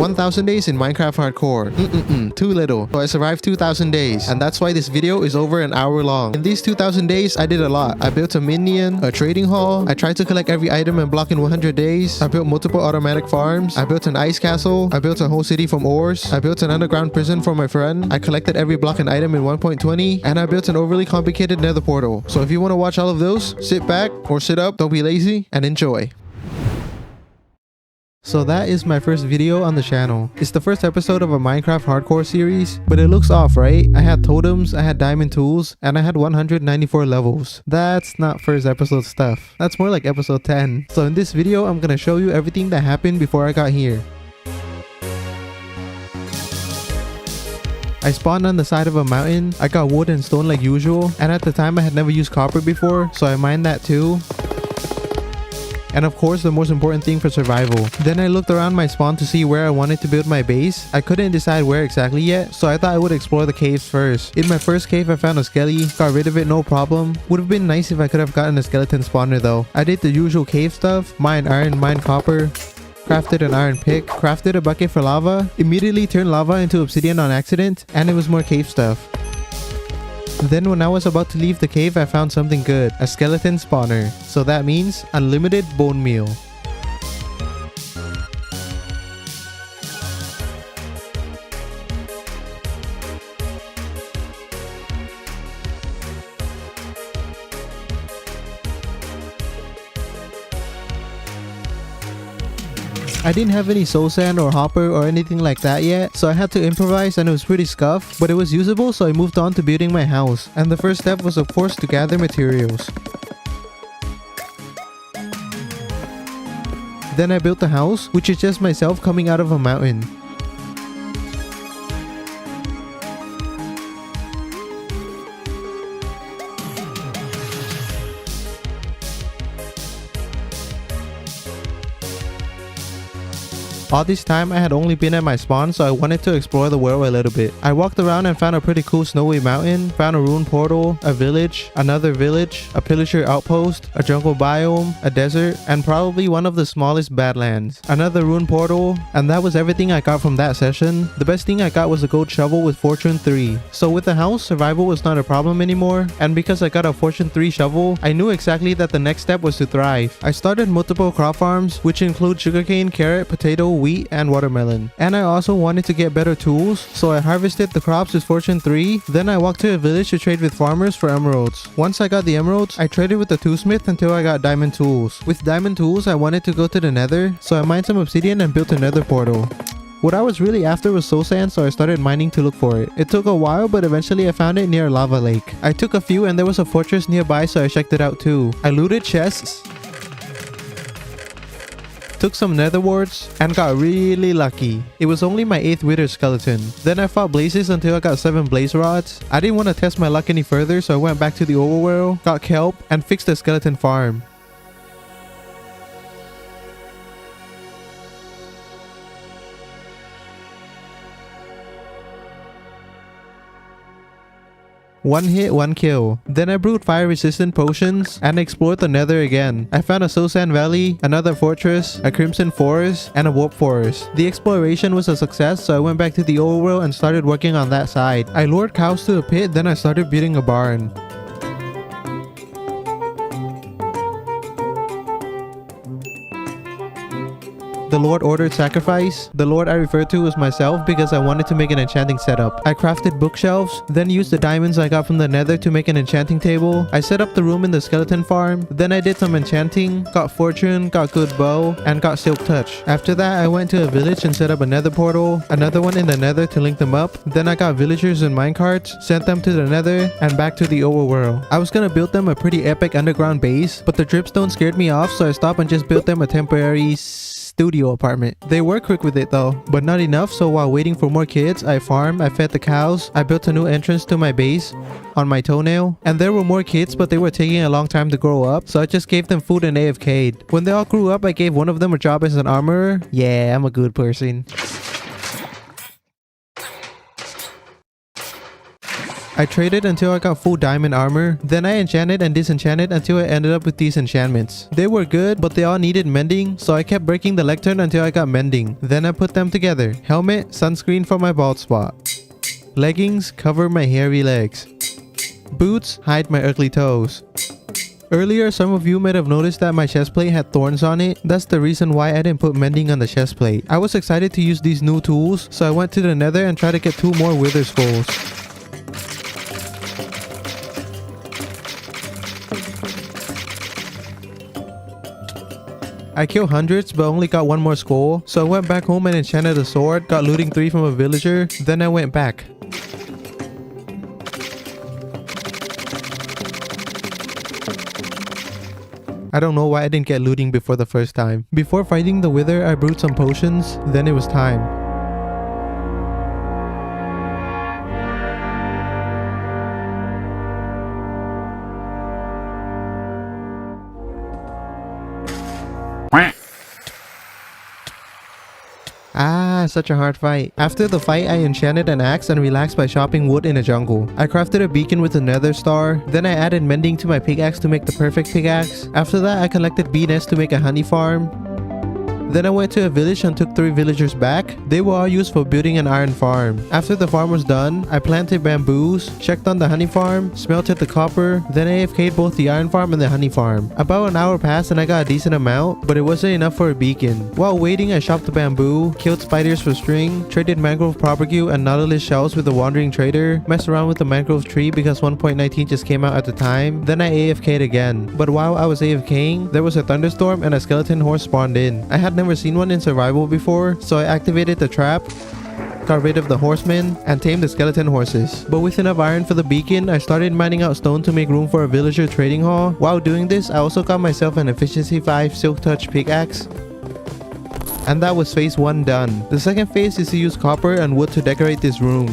1,000 days in Minecraft Hardcore. Too little. So I survived 2,000 days, and that's why this video is over an hour long. In these 2,000 days, I did a lot. I built a minion, a trading hall. I tried to collect every item and block in 100 days. I built multiple automatic farms. I built an ice castle. I built a whole city from ores. I built an underground prison for my friend. I collected every block and item in 1.20, and I built an overly complicated nether portal. So if you want to watch all of those, sit back or sit up, don't be lazy, and enjoy. So that is my first video on the channel. It's the first episode of a Minecraft Hardcore series, but it looks off, right? I had totems, I had diamond tools, and I had 194 levels. That's not first episode stuff. That's more like episode 10. So in this video, I'm gonna show you everything that happened before I got here. I spawned on the side of a mountain. I got wood and stone like usual, and at the time I had never used copper before, so I mined that too. And of course, the most important thing for survival. Then I looked around my spawn to see where I wanted to build my base. I couldn't decide where exactly yet, so I thought I would explore the caves first. In my first cave, I found a skelly, got rid of it no problem. Would have been nice if I could have gotten a skeleton spawner though. I did the usual cave stuff, mined iron, mined copper, crafted an iron pick, crafted a bucket for lava, immediately turned lava into obsidian on accident, and it was more cave stuff. Then when I was about to leave the cave, I found something good, a skeleton spawner. So that means unlimited bone meal. I didn't have any soul sand or hopper or anything like that yet, so I had to improvise and it was pretty scuffed, but it was usable, so I moved on to building my house. And the first step was of course to gather materials. Then I built the house, which is just myself coming out of a mountain. All this time I had only been at my spawn, so I wanted to explore the world a little bit. I walked around and found a pretty cool snowy mountain, found a ruined portal, a village, another village, a pillager outpost, a jungle biome, a desert, and probably one of the smallest badlands. Another ruined portal, and that was everything I got from that session. The best thing I got was a gold shovel with fortune 3. So with the house, survival was not a problem anymore, and because I got a fortune 3 shovel, I knew exactly that the next step was to thrive. I started multiple crop farms, which include sugarcane, carrot, potato, wheat, and watermelon. And I also wanted to get better tools, so I harvested the crops with fortune 3. Then I walked to a village to trade with farmers for emeralds. Once I got the emeralds, I traded with the toolsmith until I got diamond tools. With diamond tools, I wanted to go to the nether, so I mined some obsidian and built a nether portal. What I was really after was soul sand, so I started mining to look for it. It took a while, but eventually I found it near a lava lake. I took a few and there was a fortress nearby, so I checked it out too. I looted chests, took some nether warts, and got really lucky. It was only my 8th wither skeleton. Then I fought blazes until I got 7 blaze rods. I didn't want to test my luck any further, so I went back to the overworld, got kelp, and fixed the skeleton farm. One hit, one kill. Then I brewed fire resistant potions and explored the nether again. I found a soul sand valley, another fortress, a crimson forest, and a warp forest. The exploration was a success, so I went back to the overworld and started working on that side. I lured cows to a pit, then I started building a barn. The Lord ordered sacrifice. The Lord I referred to was myself because I wanted to make an enchanting setup. I crafted bookshelves, then used the diamonds I got from the nether to make an enchanting table. I set up the room in the skeleton farm. Then I did some enchanting, got fortune, got good bow, and got silk touch. After that, I went to a village and set up a nether portal, another one in the nether to link them up. Then I got villagers in minecarts, sent them to the nether, and back to the overworld. I was gonna build them a pretty epic underground base, but the dripstone scared me off, so I stopped and just built them a temporary studio apartment. They were quick with it though, but not enough, so while waiting for more kids, I farmed, I fed the cows, I built a new entrance to my base on my toenail, and there were more kids, but they were taking a long time to grow up, so I just gave them food and AFK'd. When they all grew up, I gave one of them a job as an armorer. Yeah, I'm a good person. I traded until I got full diamond armor. Then I enchanted and disenchanted until I ended up with these enchantments. They were good, but they all needed mending, so I kept breaking the lectern until I got mending. Then I put them together. Helmet, sunscreen for my bald spot. Leggings cover my hairy legs. Boots hide my ugly toes. Earlier, some of you might have noticed that my chestplate had thorns on it. That's the reason why I didn't put mending on the chestplate. I was excited to use these new tools, so I went to the Nether and tried to get 2 more wither skulls. I killed hundreds but only got 1 more skull, so I went back home and enchanted a sword, got looting 3 from a villager, then I went back. I don't know why I didn't get looting before the first time. Before fighting the wither, I brewed some potions, then it was time. Such a hard fight. After the fight, I enchanted an axe and relaxed by chopping wood in a jungle. I crafted a beacon with a nether star. Then I added mending to my pickaxe to make the perfect pickaxe. After that, I collected bee nests to make a honey farm. Then I went to a village and took 3 villagers back. They were all used for building an iron farm. After the farm was done, I planted bamboos, checked on the honey farm, smelted the copper, then AFK'd both the iron farm and the honey farm. About an hour passed and I got a decent amount, but it wasn't enough for a beacon. While waiting, I chopped the bamboo, killed spiders for string, traded mangrove propagule and nautilus shells with the wandering trader, messed around with the mangrove tree because 1.19 just came out at the time, then I AFK'd again. But while I was AFKing, there was a thunderstorm and a skeleton horse spawned in. I had never seen one in survival before, so I activated the trap, got rid of the horsemen, and tamed the skeleton horses. But with enough iron for the beacon, I started mining out stone to make room for a villager trading hall. While doing this, I also got myself an efficiency 5 silk touch pickaxe. And that was phase 1 done. The second phase is to use copper and wood to decorate this room.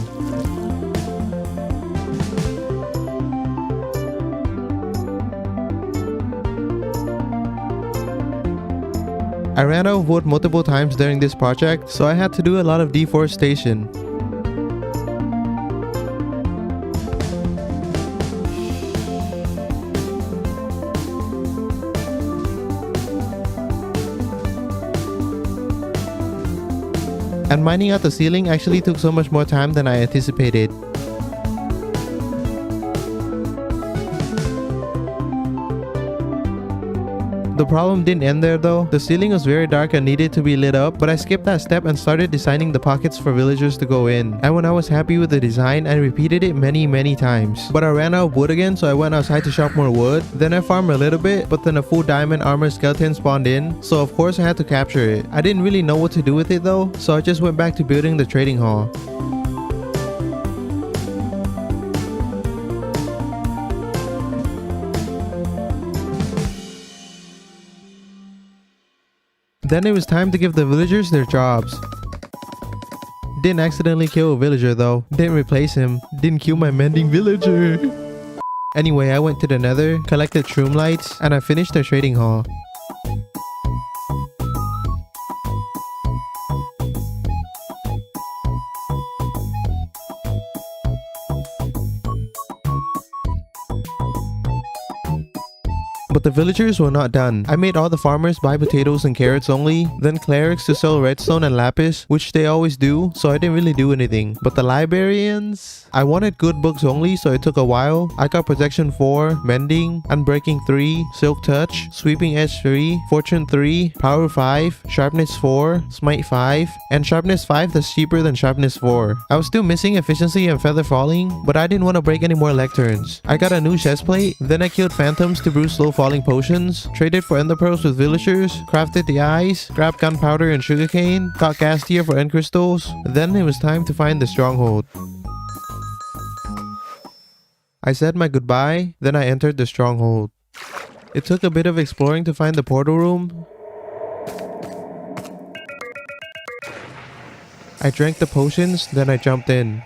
I ran out of wood multiple times during this project, so I had to do a lot of deforestation. And mining out the ceiling actually took so much more time than I anticipated. The problem didn't end there though. The ceiling was very dark and needed to be lit up, but I skipped that step and started designing the pockets for villagers to go in. And when I was happy with the design, I repeated it many times. But I ran out of wood again, so I went outside to chop more wood. Then I farmed a little bit, but then a full diamond armor skeleton spawned in, so of course I had to capture it. I didn't really know what to do with it though, so I just went back to building the trading hall. Then it was time to give the villagers their jobs. Didn't accidentally kill a villager though. Didn't replace him. Didn't kill my mending villager. Anyway, I went to the Nether, collected shroom lights, and I finished the trading hall. But the villagers were not done. I made all the farmers buy potatoes and carrots only, then clerics to sell redstone and lapis, which they always do, so I didn't really do anything. But the librarians? I wanted good books only, so it took a while. I got protection 4, mending, unbreaking 3, silk touch, sweeping edge 3, fortune 3, power 5, sharpness 4, smite 5, and sharpness 5 that's cheaper than sharpness 4. I was still missing efficiency and feather falling, but I didn't want to break any more lecterns. I got a new chestplate, then I killed phantoms to brew slow falling potions, traded for ender pearls with villagers, crafted the eyes, grabbed gunpowder and sugarcane, got gas tier for end crystals. Then it was time to find the stronghold. I said my goodbye, then I entered the stronghold. It took a bit of exploring to find the portal room. I drank the potions, then I jumped in.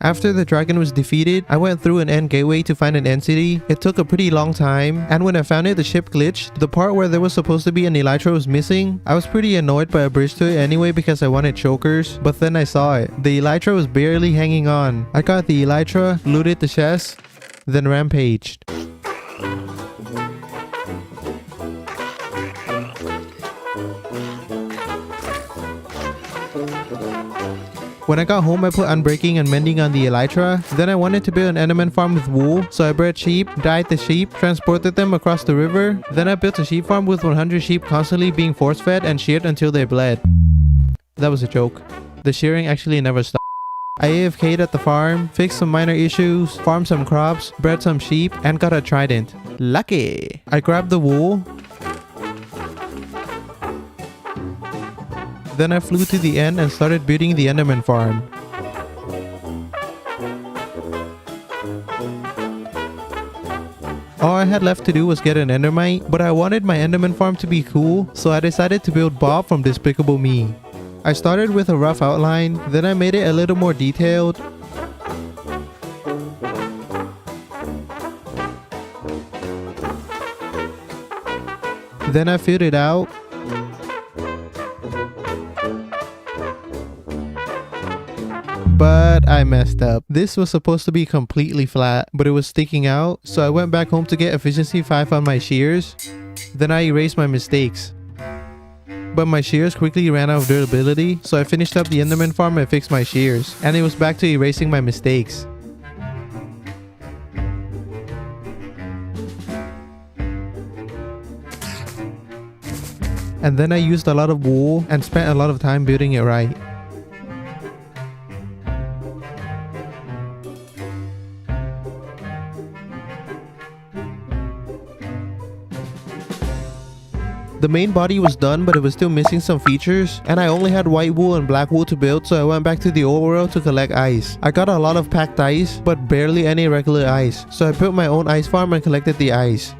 After the dragon was defeated, I went through an end gateway to find an end city. It took a pretty long time, and when I found it, the ship glitched. The part where there was supposed to be an elytra was missing. I was pretty annoyed by a bridge to it anyway because I wanted chokers, but then I saw it. The elytra was barely hanging on. I got the elytra, looted the chest, then rampaged. When I got home, I put unbreaking and mending on the elytra. Then I wanted to build an enderman farm with wool, so I bred sheep, dyed the sheep, transported them across the river. Then I built a sheep farm with 100 sheep constantly being force fed and sheared until they bled. That was a joke. The shearing actually never stopped. I AFK'd at the farm, fixed some minor issues, farmed some crops, bred some sheep, and got a trident. Lucky! I grabbed the wool. Then I flew to the end and started building the enderman farm. All I had left to do was get an endermite, but I wanted my enderman farm to be cool, so I decided to build Bob from Despicable Me. I started with a rough outline, then I made it a little more detailed. Then I filled it out. But I messed up. This was supposed to be completely flat, but it was sticking out, so I went back home to get efficiency 5 on my shears. Then I erased my mistakes. But my shears quickly ran out of durability, so I finished up the enderman farm and fixed my shears, and it was back to erasing my mistakes. And then I used a lot of wool and spent a lot of time building it right. The main body was done, but it was still missing some features, and I only had white wool and black wool to build, so I went back to the overworld to collect ice. I got a lot of packed ice, but barely any regular ice, so I built my own ice farm and collected the ice.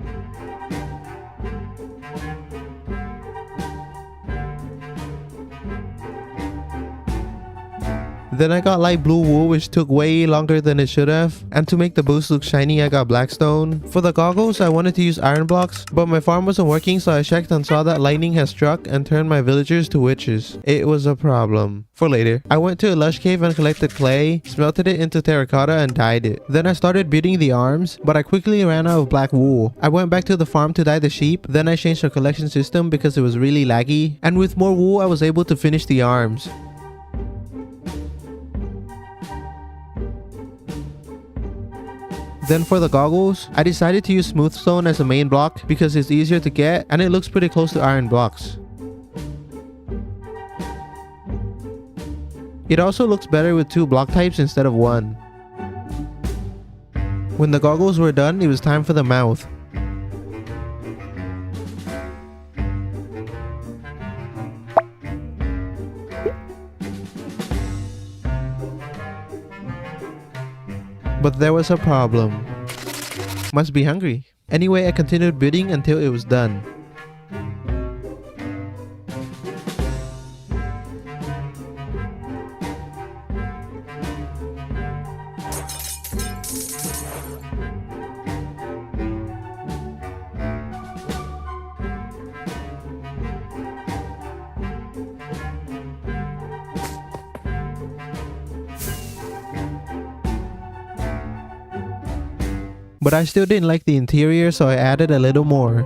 Then I got light blue wool, which took way longer than it should have. And to make the boots look shiny, I got blackstone. For the goggles, I wanted to use iron blocks, but my farm wasn't working, so I checked and saw that lightning had struck and turned my villagers to witches. It was a problem. For later, I went to a lush cave and collected clay, smelted it into terracotta and dyed it. Then I started building the arms, but I quickly ran out of black wool. I went back to the farm to dye the sheep, then I changed the collection system because it was really laggy. And with more wool, I was able to finish the arms. Then for the goggles, I decided to use smooth stone as a main block because it's easier to get and it looks pretty close to iron blocks. It also looks better with 2 block types instead of 1. When the goggles were done, it was time for the mouth. But there was a problem. Must be hungry. Anyway, I continued building until it was done. But I still didn't like the interior, so I added a little more.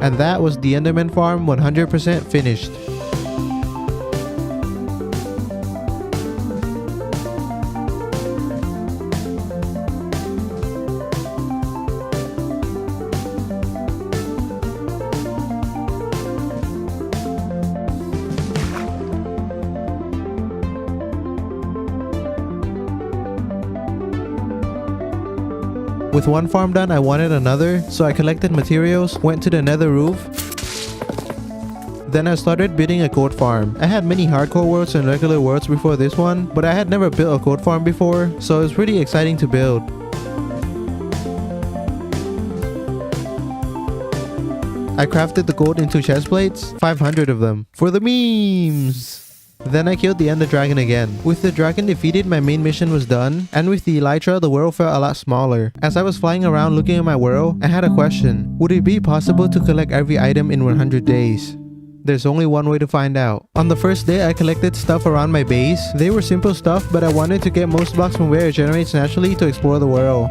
And that was the enderman farm 100% finished. With one farm done, I wanted another, so I collected materials, went to the nether roof. Then I started building a goat farm. I had many hardcore worlds and regular worlds before this one, but I had never built a goat farm before, so it was pretty exciting to build. I crafted the gold into chest plates, 500 of them, for the memes. Then I killed the Ender Dragon again. With the dragon defeated, my main mission was done, and with the Elytra, the world felt a lot smaller. As I was flying around looking at my world, I had a question. Would it be possible to collect every item in 100 days? There's only one way to find out. On the first day, I collected stuff around my base. They were simple stuff, but I wanted to get most blocks from where it generates naturally to explore the world.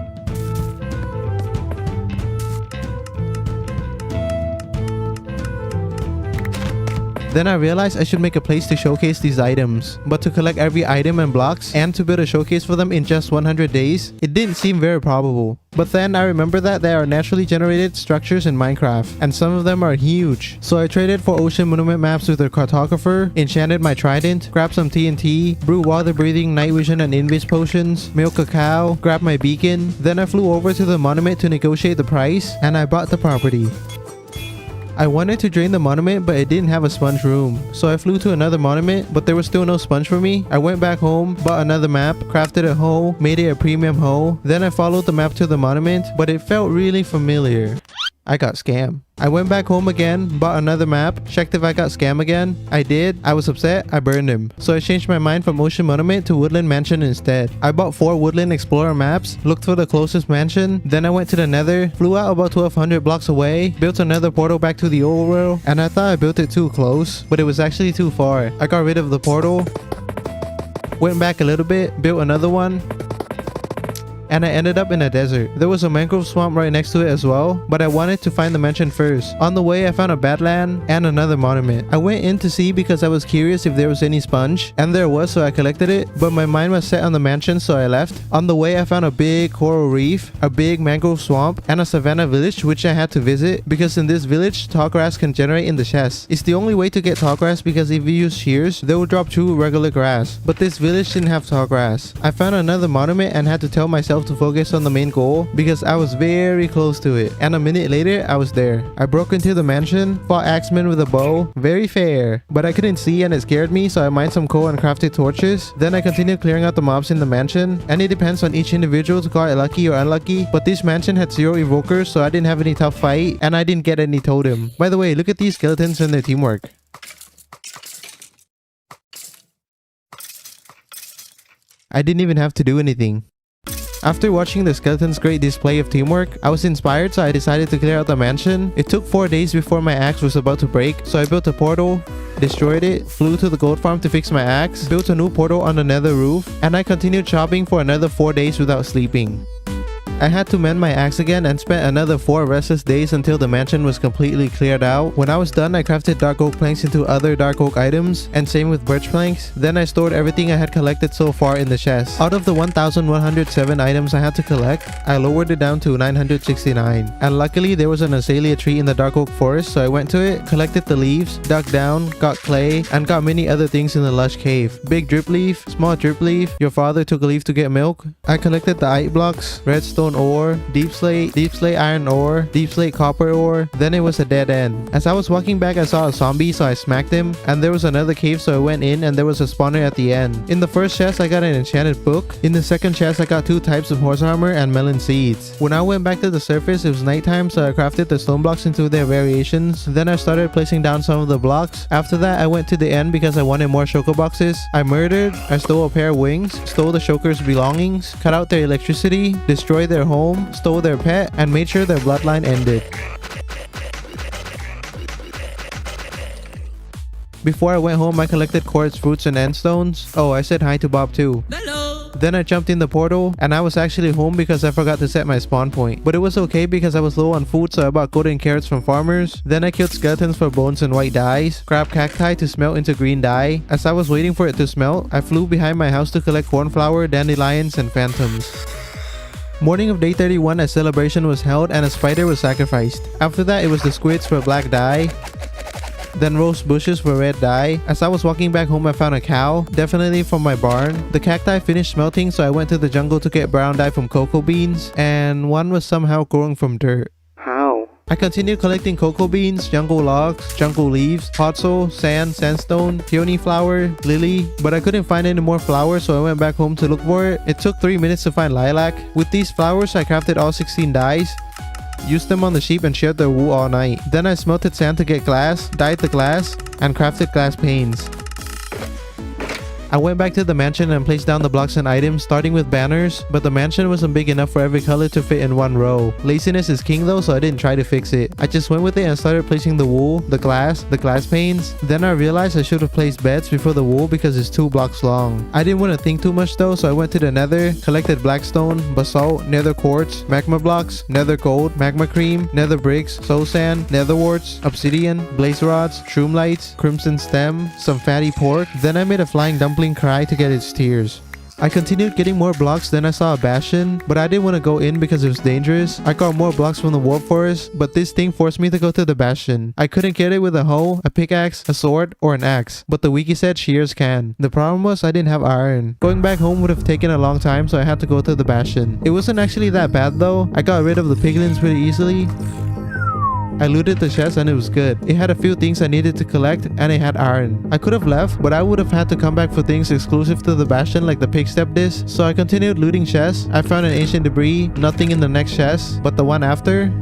Then I realized I should make a place to showcase these items. But to collect every item and blocks, and to build a showcase for them in just 100 days, it didn't seem very probable. But then I remember that there are naturally generated structures in Minecraft, and some of them are huge. So I traded for ocean monument maps with their cartographer, enchanted my trident, grabbed some TNT, brewed water breathing, night vision and invis potions, milked a cow, grabbed my beacon. Then I flew over to the monument to negotiate the price, and I bought the property. I wanted to drain the monument, but it didn't have a sponge room. So I flew to another monument, but there was still no sponge for me. I went back home, bought another map, crafted a hoe, made it a premium hoe. Then I followed the map to the monument, but it felt really familiar. I got scammed. I went back home again, bought another map, checked if I got scammed again. I did. I was upset. I burned him. So I changed my mind from Ocean Monument to Woodland Mansion instead. I bought 4 Woodland Explorer maps, looked for the closest mansion, then I went to the Nether, flew out about 1200 blocks away, built another portal back to the Overworld, and I thought I built it too close, but it was actually too far. I got rid of the portal, went back a little bit, built another one, and I ended up in a desert. There was a mangrove swamp right next to it as well, but I wanted to find the mansion first. On the way, I found a badland and another monument. I went in to see because I was curious if there was any sponge, and there was, so I collected it, but my mind was set on the mansion, so I left. On the way, I found a big coral reef, a big mangrove swamp, and a savanna village which I had to visit because in this village, tall grass can generate in the chest. It's the only way to get tall grass because if you use shears, they will drop true regular grass, but this village didn't have tall grass. I found another monument and had to tell myself to focus on the main goal because I was very close to it, and a minute later I was there. I broke into the mansion, fought axemen with a bow, very fair, but I couldn't see and it scared me, so I mined some coal and crafted torches. Then I continued clearing out the mobs in the mansion, and it depends on each individual to call it lucky or unlucky, but this mansion had 0 evokers, so I didn't have any tough fight and I didn't get any totem. By the way, look at these skeletons and their teamwork. I didn't even have to do anything. After watching the skeletons' great display of teamwork, I was inspired, so I decided to clear out the mansion. It took 4 days before my axe was about to break, so I built a portal, destroyed it, flew to the gold farm to fix my axe, built a new portal on the nether roof, and I continued chopping for another 4 days without sleeping. I had to mend my axe again and spent another 4 restless days until the mansion was completely cleared out. When I was done, I crafted dark oak planks into other dark oak items, and same with birch planks. Then I stored everything I had collected so far in the chest. Out of the 1107 items I had to collect, I lowered it down to 969. And luckily there was an azalea tree in the dark oak forest, so I went to it, collected the leaves, dug down, got clay, and got many other things in the lush cave. Big drip leaf, small drip leaf, your father took a leaf to get milk. I collected the ice blocks, redstone ore, deep slate iron ore, deep slate copper ore. Then it was a dead end. As I was walking back, I saw a zombie, so I smacked him, and there was another cave, so I went in and there was a spawner at the end. In the first chest I got an enchanted book. In the second chest I got 2 types of horse armor and melon seeds. When I went back to the surface, it was nighttime, so I crafted the stone blocks into their variations. Then I started placing down some of the blocks. After that I went to the end because I wanted more shulker boxes. I murdered, I stole a pair of wings, stole the shulkers' belongings, cut out their electricity, destroyed their home, stole their pet, and made sure their bloodline ended. Before I went home, I collected quartz, fruits, and endstones. Oh, I said hi to Bob too. Hello! Then I jumped in the portal, and I was actually home because I forgot to set my spawn point. But it was okay because I was low on food, so I bought golden carrots from farmers. Then I killed skeletons for bones and white dyes, grabbed cacti to smelt into green dye. As I was waiting for it to smelt, I flew behind my house to collect cornflower, dandelions, and phantoms. Morning of day 31, a celebration was held and a spider was sacrificed. After that, it was the squids for black dye, then roast bushes for red dye. As I was walking back home, I found a cow, definitely from my barn. The cacti finished smelting, so I went to the jungle to get brown dye from cocoa beans, and one was somehow growing from dirt. How? I continued collecting cocoa beans, jungle logs, jungle leaves, hot soul, sand, sandstone, peony flower, lily, but I couldn't find any more flowers, so I went back home to look for it. It took 3 minutes to find lilac. With these flowers, I crafted all 16 dyes. used them on the sheep and shared their wool all night. Then I smelted sand to get glass, dyed the glass, and crafted glass panes. I went back to the mansion and placed down the blocks and items, starting with banners, but the mansion wasn't big enough for every color to fit in one row. Laziness is king though, so I didn't try to fix it. I just went with it and started placing the wool, the glass panes. Then I realized I should have placed beds before the wool because it's 2 blocks long. I didn't want to think too much though, so I went to the nether, collected blackstone, basalt, nether quartz, magma blocks, nether gold, magma cream, nether bricks, soul sand, nether warts, obsidian, blaze rods, shroom lights, crimson stem, some fatty pork. Then I made a flying dumpling cry to get its tears. I continued getting more blocks, then I saw a bastion, but I didn't want to go in because it was dangerous. I got more blocks from the warp forest, but this thing forced me to go to the bastion. I couldn't get it with a hoe, a pickaxe, a sword, or an axe, but the wiki said shears can. The problem was I didn't have iron. Going back home would have taken a long time, so I had to go to the bastion. It wasn't actually that bad though. I got rid of the piglins pretty easily. I looted the chest and it was good. It had a few things I needed to collect and it had iron. I could have left, but I would have had to come back for things exclusive to the bastion like the pig step disc. So I continued looting chests. I found an ancient debris, nothing in the next chest, but the one after,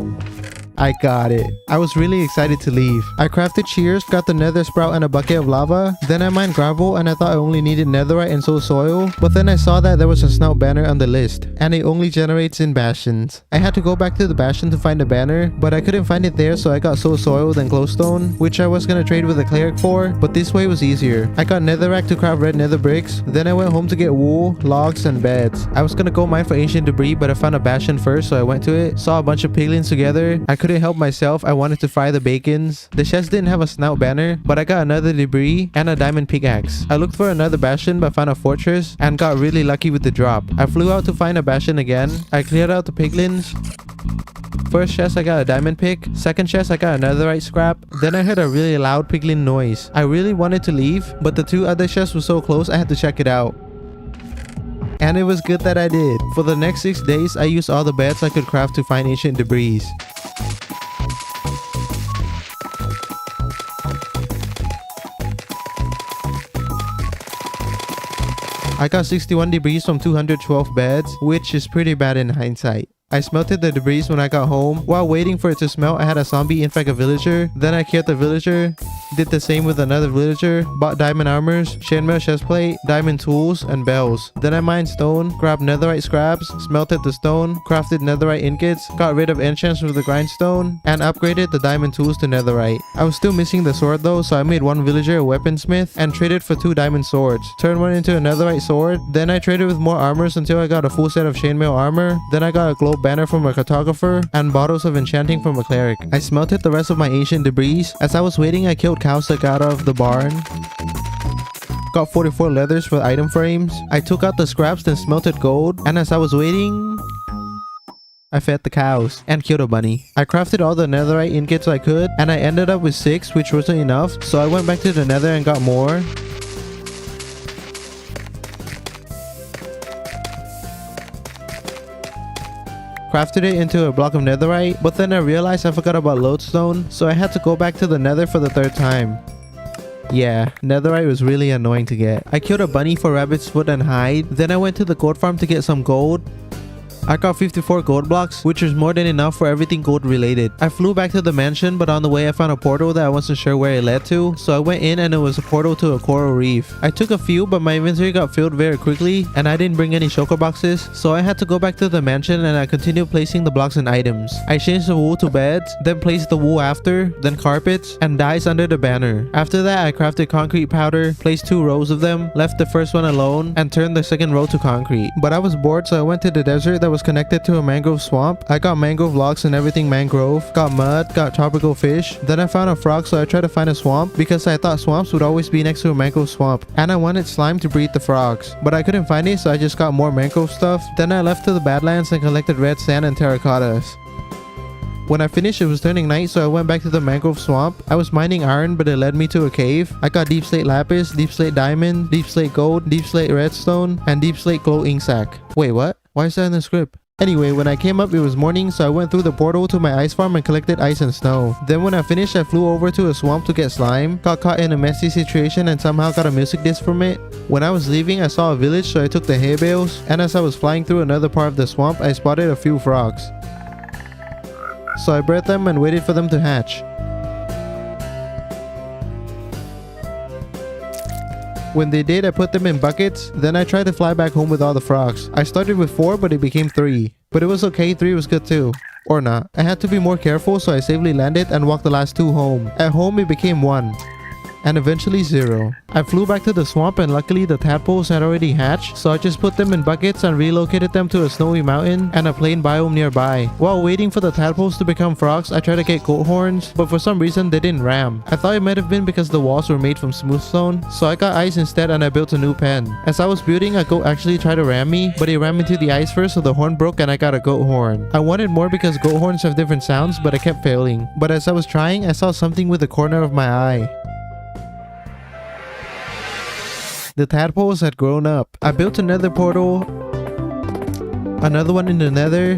I got it. I was really excited to leave. I crafted shears, got the nether sprout and a bucket of lava. Then I mined gravel and I thought I only needed netherite and soil. But then I saw that there was a snout banner on the list and it only generates in bastions. I had to go back to the bastion to find the banner, but I couldn't find it there, so I got soil and glowstone, which I was gonna trade with a cleric for, but this way was easier. I got netherrack to craft red nether bricks. Then I went home to get wool, logs, and beds. I was gonna go mine for ancient debris, but I found a bastion first, so I went to it. Saw a bunch of piglins together. I couldn't help myself. I wanted to fry the bacons. The chest didn't have a snout banner, but I got another debris and a diamond pickaxe. I looked for another bastion but found a fortress and got really lucky with the drop. I flew out to find a bastion again. I cleared out the piglins. First chest I got a diamond pick. Second chest I got a netherite scrap. Then I heard a really loud piglin noise. I really wanted to leave, but the 2 other chests were so close I had to check it out. And it was good that I did. For the next 6 days I used all the beds I could craft to find ancient debris. I got 61 debris from 212 beds, which is pretty bad in hindsight. I smelted the debris when I got home. While waiting for it to smelt, I had a zombie infect a villager. Then I killed the villager. Did the same with another villager. Bought diamond armors, chainmail chestplate, diamond tools, and bells. Then I mined stone, grabbed netherite scraps, smelted the stone, crafted netherite ingots, got rid of enchants with the grindstone, and upgraded the diamond tools to netherite. I was still missing the sword though, so I made 1 villager a weaponsmith and traded for 2 diamond swords. Turned one into a netherite sword. Then I traded with more armors until I got a full set of chainmail armor. Then I got a globe banner from a cartographer and bottles of enchanting from a cleric. I smelted the rest of my ancient debris. As I was waiting, I killed cows that got out of the barn. Got 44 leathers for item frames. I took out the scraps then smelted gold. And as I was waiting, I fed the cows and killed a bunny. I crafted all the netherite ingots I could and I ended up with 6, which wasn't enough, so I went back to the nether and got more. Crafted it into a block of netherite, but then I realized I forgot about lodestone, so I had to go back to the nether for the 3rd time. Yeah, netherite was really annoying to get. I killed a bunny for rabbit's foot and hide. Then I went to the gold farm to get some gold. I got 54 gold blocks, which was more than enough for everything gold related. I flew back to the mansion, but on the way I found a portal that I wasn't sure where it led to, so I went in and it was a portal to a coral reef. I took a few, but my inventory got filled very quickly and I didn't bring any shulker boxes, so I had to go back to the mansion and I continued placing the blocks and items. I changed the wool to beds, then placed the wool after, then carpets, and dyes under the banner. After that I crafted concrete powder, placed 2 rows of them, left the first one alone, and turned the second row to concrete. But I was bored, so I went to the desert that was connected to a mangrove swamp. I got mangrove logs and everything mangrove, got mud, got tropical fish. Then I found a frog, so I tried to find a swamp because I thought swamps would always be next to a mangrove swamp and I wanted slime to breed the frogs, but I couldn't find it, so I just got more mangrove stuff. Then I left to the badlands and collected red sand and terracottas. When I finished, it was turning night, so I went back to the mangrove swamp. I was mining iron, but it led me to a cave. I got deep slate lapis, deep slate diamond, deep slate gold, deep slate redstone, and deep slate glow ink sac. Wait, what? Why is that in the script? Anyway, when I came up, it was morning, so I went through the portal to my ice farm and collected ice and snow. Then when I finished, I flew over to a swamp to get slime, got caught in a messy situation and somehow got a music disc from it. When I was leaving, I saw a village, so I took the hay bales, and as I was flying through another part of the swamp, I spotted a few frogs. So I bred them and waited for them to hatch. When they did, I put them in buckets. Then I tried to fly back home with all the frogs. I started with 4, but it became 3. But it was okay, 3 was good too. Or not. I had to be more careful, so I safely landed and walked the last 2 home. At home, it became 1. And eventually 0. I flew back to the swamp and luckily the tadpoles had already hatched, so I just put them in buckets and relocated them to a snowy mountain and a plain biome nearby. While waiting for the tadpoles to become frogs, I tried to get goat horns, but for some reason they didn't ram. I thought it might have been because the walls were made from smooth stone, so I got ice instead and I built a new pen. As I was building, a goat actually tried to ram me, but he ran into the ice first, so the horn broke and I got a goat horn. I wanted more because goat horns have different sounds, but I kept failing. But as I was trying, I saw something with the corner of my eye. The tadpoles had grown up. I built a nether portal, another one in the nether.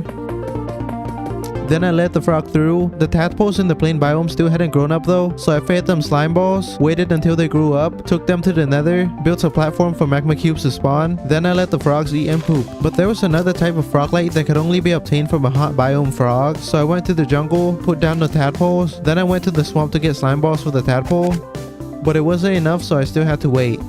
Then I let the frog through. The tadpoles in the plain biome still hadn't grown up though, so I fed them slime balls, waited until they grew up, took them to the nether, built a platform for magma cubes to spawn. Then I let the frogs eat and poop. But there was another type of froglite that could only be obtained from a hot biome frog, so I went to the jungle, put down the tadpoles. Then I went to the swamp to get slime balls for the tadpole. But it wasn't enough, so I still had to wait.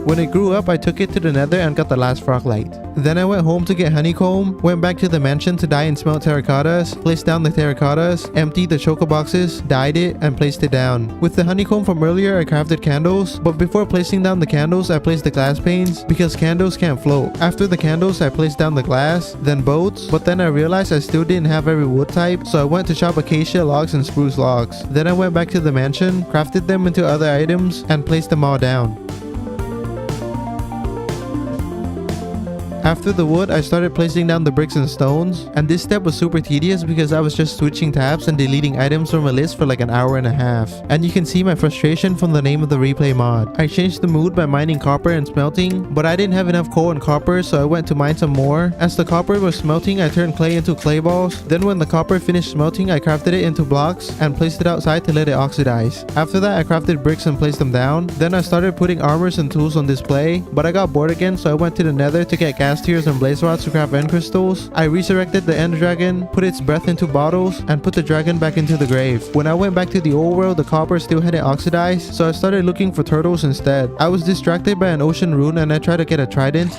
When it grew up, I took it to the nether and got the last froglite. Then I went home to get honeycomb, went back to the mansion to dye and smelt terracottas, placed down the terracottas, emptied the choco boxes, dyed it, and placed it down. With the honeycomb from earlier, I crafted candles, but before placing down the candles, I placed the glass panes because candles can't float. After the candles, I placed down the glass, then boats, but then I realized I still didn't have every wood type, so I went to chop acacia logs and spruce logs. Then I went back to the mansion, crafted them into other items, and placed them all down. After the wood, I started placing down the bricks and stones, and this step was super tedious because I was just switching tabs and deleting items from a list for like an hour and a half. And you can see my frustration from the name of the replay mod. I changed the mood by mining copper and smelting, but I didn't have enough coal and copper, so I went to mine some more. As the copper was smelting, I turned clay into clay balls. Then when the copper finished smelting, I crafted it into blocks and placed it outside to let it oxidize. After that, I crafted bricks and placed them down. Then I started putting armors and tools on display, but I got bored again, so I went to the nether to get gas tears and blaze rods to craft end crystals. I resurrected the end dragon, put its breath into bottles, and put the dragon back into the grave. When I went back to the overworld, the copper still hadn't oxidized, so I started looking for turtles instead. I was distracted by an ocean rune and I tried to get a trident.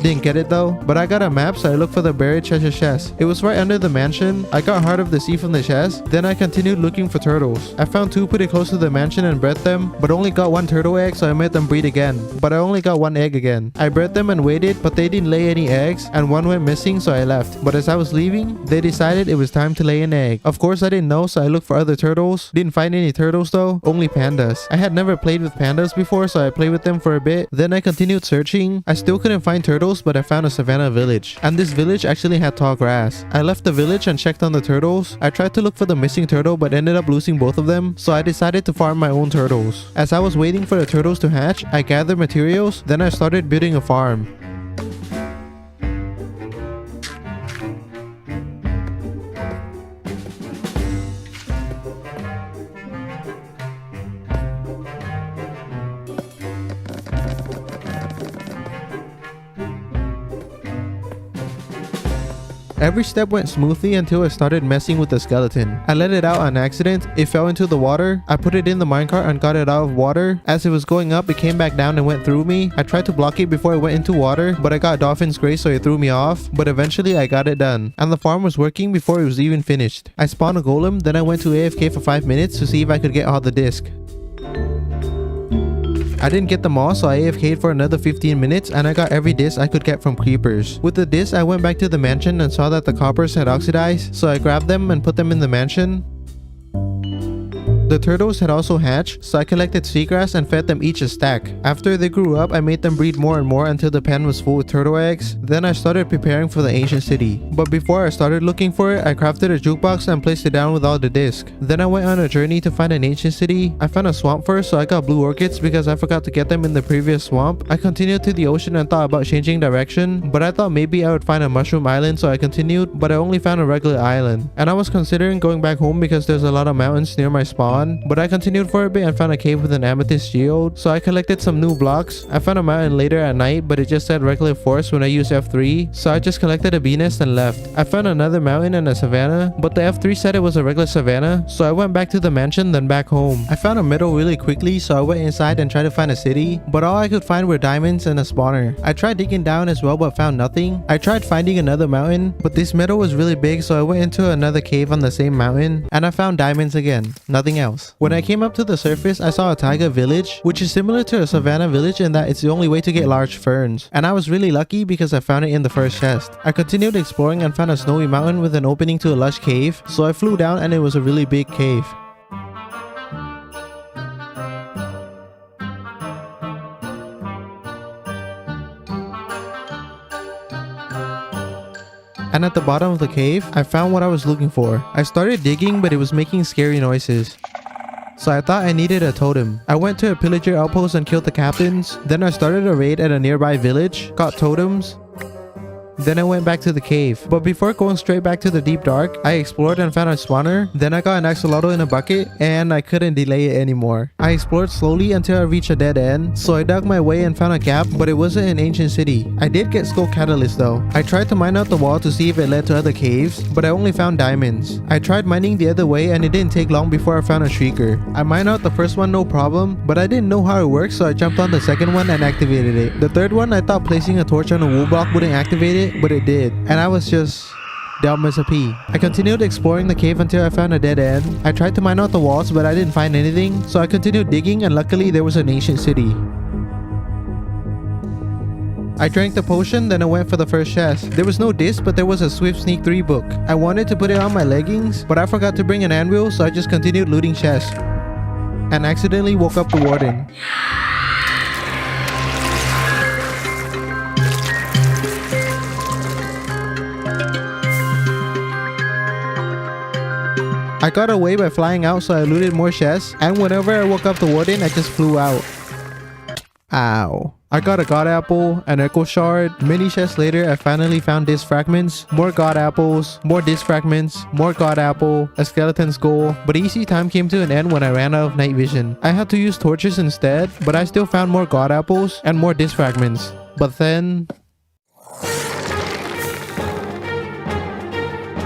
Didn't get it though, but I got a map, so I looked for the buried treasure chest. It was right under the mansion. I got Heart of the Sea from the chest. Then I continued looking for turtles. I found 2 pretty close to the mansion and bred them, but only got 1 turtle egg, so I made them breed again. But I only got 1 egg again. I bred them and waited, but they didn't lay any eggs, and 1 went missing, so I left. But as I was leaving, they decided it was time to lay an egg. Of course I didn't know, so I looked for other turtles. Didn't find any turtles though, only pandas. I had never played with pandas before, so I played with them for a bit. Then I continued searching. I still couldn't find turtles, but I found a savannah village, and this village actually had tall grass. I left the village and checked on the turtles. I tried to look for the missing turtle, but ended up losing both of them, so I decided to farm my own turtles. As I was waiting for the turtles to hatch, I gathered materials, then I started building a farm. Every step went smoothly until I started messing with the skeleton. I let it out on accident, it fell into the water. I put it in the minecart and got it out of water. As it was going up, it came back down and went through me. I tried to block it before it went into water, but I got Dolphin's Grace, so it threw me off. But eventually I got it done, and the farm was working before it was even finished. I spawned a golem, then I went to AFK for 5 minutes to see if I could get all the disc. I didn't get them all, so I AFK'd for another 15 minutes and I got every disc I could get from creepers. With the disc, I went back to the mansion and saw that the coppers had oxidized, so I grabbed them and put them in the mansion. The turtles had also hatched, so I collected seagrass and fed them each a stack. After they grew up, I made them breed more and more until the pen was full with turtle eggs. Then I started preparing for the ancient city. But before I started looking for it, I crafted a jukebox and placed it down with all the discs. Then I went on a journey to find an ancient city. I found a swamp first, so I got blue orchids because I forgot to get them in the previous swamp. I continued to the ocean and thought about changing direction, but I thought maybe I would find a mushroom island, so I continued, but I only found a regular island. And I was considering going back home because there's a lot of mountains near my spawn. spawn, but I continued for a bit and found a cave with an amethyst geode, so I collected some new blocks. I found a mountain later at night, but it just said regular forest when I used F3, so I just collected a bee nest and left. I found another mountain and a savanna, but the F3 said it was a regular savanna, so I went back to the mansion then back home. I found a meadow really quickly, so I went inside and tried to find a city, but all I could find were diamonds and a spawner. I tried digging down as well but found nothing. I tried finding another mountain, but this meadow was really big, so I went into another cave on the same mountain and I found diamonds again. Nothing else. When I came up to the surface, I saw a taiga village, which is similar to a savanna village in that it's the only way to get large ferns, and I was really lucky because I found it in the first chest. I continued exploring and found a snowy mountain with an opening to a lush cave, so I flew down and it was a really big cave. And at the bottom of the cave, I found what I was looking for. I started digging, but it was making scary noises, so I thought I needed a totem. I went to a pillager outpost and killed the captains. Then I started a raid at a nearby village, got totems. Then I went back to the cave. But before going straight back to the deep dark, I explored and found a spawner. Then I got an axolotl in a bucket and I couldn't delay it anymore. I explored slowly until I reached a dead end. So I dug my way and found a gap, but it wasn't an ancient city. I did get skull catalyst though. I tried to mine out the wall to see if it led to other caves, but I only found diamonds. I tried mining the other way and it didn't take long before I found a shrieker. I mined out the first one no problem, but I didn't know how it works, so I jumped on the second one and activated it. The third one, I thought placing a torch on a wool block wouldn't activate it, but it did, and I was just dumb as a pea. I continued exploring the cave until I found a dead end. I tried to mine out the walls, but I didn't find anything, so I continued digging and luckily there was an ancient city. I drank the potion, then I went for the first chest. There was no disc, but there was a Swift Sneak 3 book. I wanted to put it on my leggings, but I forgot to bring an anvil, so I just continued looting chests and accidentally woke up the warden. I got away by flying out, so I looted more chests, and whenever I woke up the warden, I just flew out. Ow. I got a god apple, an echo shard. Many chests later, I finally found disc fragments, more god apples, more disc fragments, more god apple, a skeleton skull. But easy time came to an end when I ran out of night vision. I had to use torches instead, but I still found more god apples and more disc fragments. But then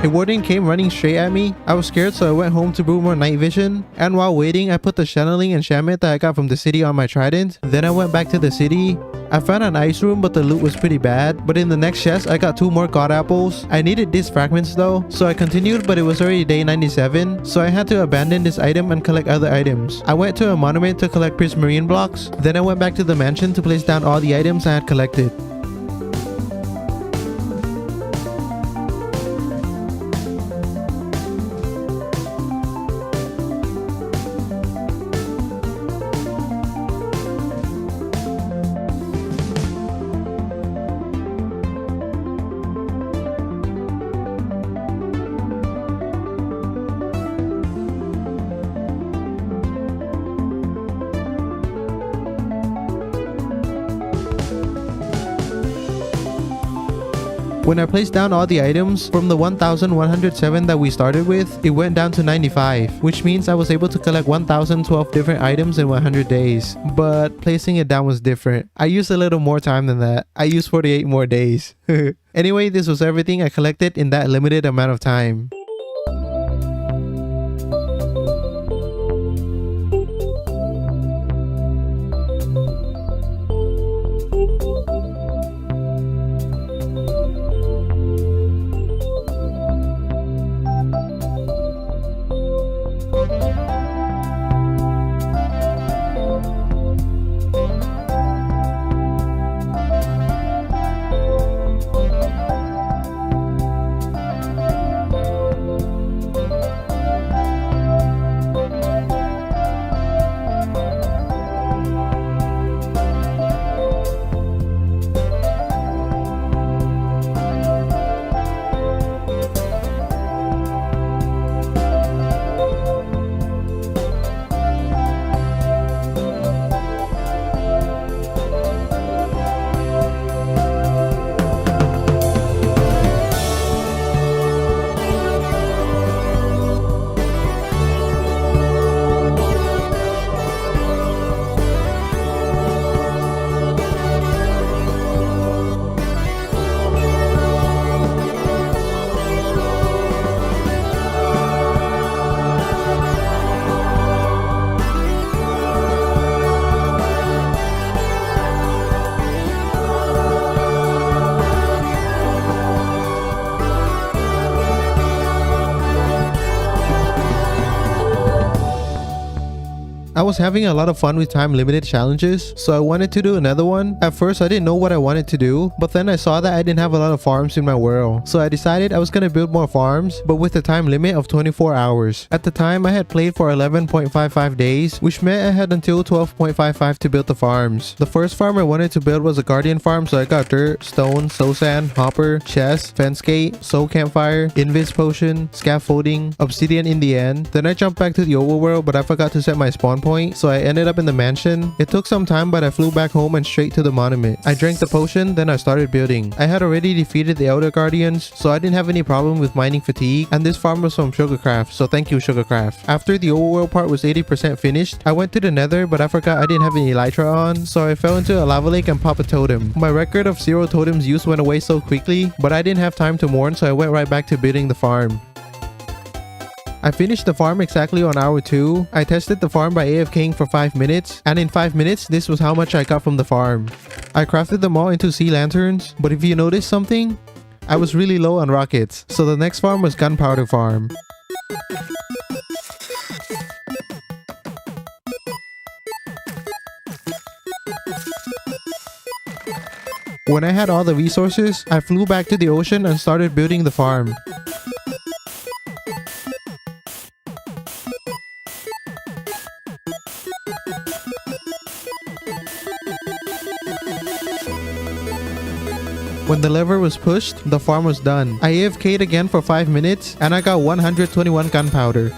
a warden came running straight at me. I was scared, so I went home to brew more night vision. And while waiting, I put the channeling enchantment that I got from the city on my trident. Then I went back to the city. I found an ice room, but the loot was pretty bad. But in the next chest, I got 2 more god apples. I needed disc fragments though, so I continued, but it was already day 97. So I had to abandon this item and collect other items. I went to a monument to collect prismarine blocks. Then I went back to the mansion to place down all the items I had collected. When I placed down all the items, from the 1107 that we started with, it went down to 95, which means I was able to collect 1012 different items in 100 days. But placing it down was different. I used a little more time than that. I used 48 more days. Anyway, this was everything I collected in that limited amount of time. I was having a lot of fun with time limited challenges, so I wanted to do another one. At first, I didn't know what I wanted to do, but then I saw that I didn't have a lot of farms in my world. So I decided I was gonna build more farms, but with a time limit of 24 hours. At the time, I had played for 11.55 days, which meant I had until 12.55 to build the farms. The first farm I wanted to build was a guardian farm, so I got dirt, stone, soul sand, hopper, chest, fence gate, soul campfire, invis potion, scaffolding, obsidian in the end. Then I jumped back to the overworld, but I forgot to set my spawn point, so I ended up in the mansion. It took some time, but I flew back home and straight to the monument. I drank the potion, then I started building. I had already defeated the elder guardians, so I didn't have any problem with mining fatigue, and this farm was from Sugarcraft, so thank you Sugarcraft. After the overworld part was 80% finished, I went to the nether, but I forgot I didn't have any elytra on, so I fell into a lava lake and popped a totem. My record of 0 totems use went away so quickly, but I didn't have time to mourn, so I went right back to building the farm. I finished the farm exactly on hour 2. I tested the farm by AFKing for 5 minutes, and in 5 minutes, this was how much I got from the farm. I crafted them all into sea lanterns, but if you notice something, I was really low on rockets, so the next farm was gunpowder farm. When I had all the resources, I flew back to the ocean and started building the farm. When the lever was pushed, the farm was done. I AFK'd again for 5 minutes and I got 121 gunpowder.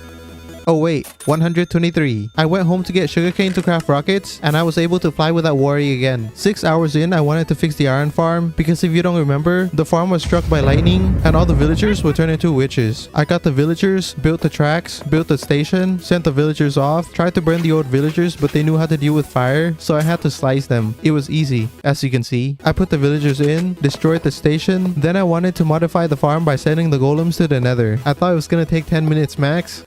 Oh wait, 123. I went home to get sugarcane to craft rockets, and I was able to fly without worry again. 6 hours in, I wanted to fix the iron farm, because if you don't remember, the farm was struck by lightning, and all the villagers were turned into witches. I got the villagers, built the tracks, built the station, sent the villagers off, tried to burn the old villagers, but they knew how to deal with fire, so I had to slice them. It was easy, as you can see. I put the villagers in, destroyed the station, then I wanted to modify the farm by sending the golems to the nether. I thought it was gonna take 10 minutes max.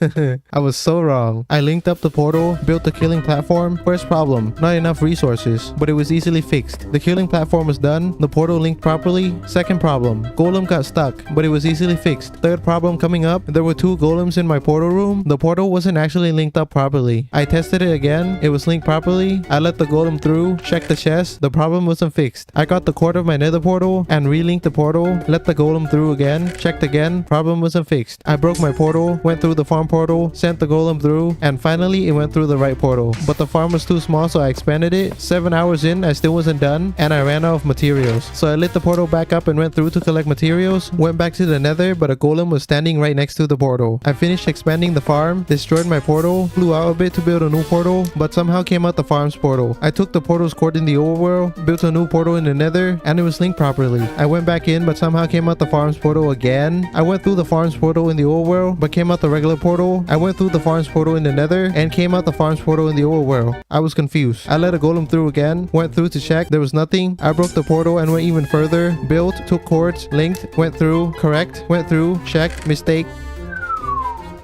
I was so wrong. I linked up the portal, built the killing platform. First problem, not enough resources, but it was easily fixed. The killing platform was done, the portal linked properly. Second problem, golem got stuck, but it was easily fixed. Third problem coming up, there were 2 golems in my portal room. The portal wasn't actually linked up properly. I tested it again, it was linked properly. I let the golem through, checked the chest, the problem wasn't fixed. I got the cord of my nether portal and relinked the portal, let the golem through again, checked again, problem wasn't fixed. I broke my portal, went through the farm portal, sent the golem through, and finally it went through the right portal. But the farm was too small, so I expanded it. 7 hours in, I still wasn't done, and I ran out of materials. So I lit the portal back up and went through to collect materials, went back to the nether, but a golem was standing right next to the portal. I finished expanding the farm, destroyed my portal, flew out a bit to build a new portal, but somehow came out the farm's portal. I took the portal's cord in the overworld, built a new portal in the nether, and it was linked properly. I went back in, but somehow came out the farm's portal again. I went through the farm's portal in the overworld, but came out the regular portal. I went through the farm's portal in the nether and came out the farm's portal in the overworld. I was confused. I let a golem through again, went through to check, there was nothing. I broke the portal and went even further, built, took cords, linked, went through, correct, went through, checked, mistake,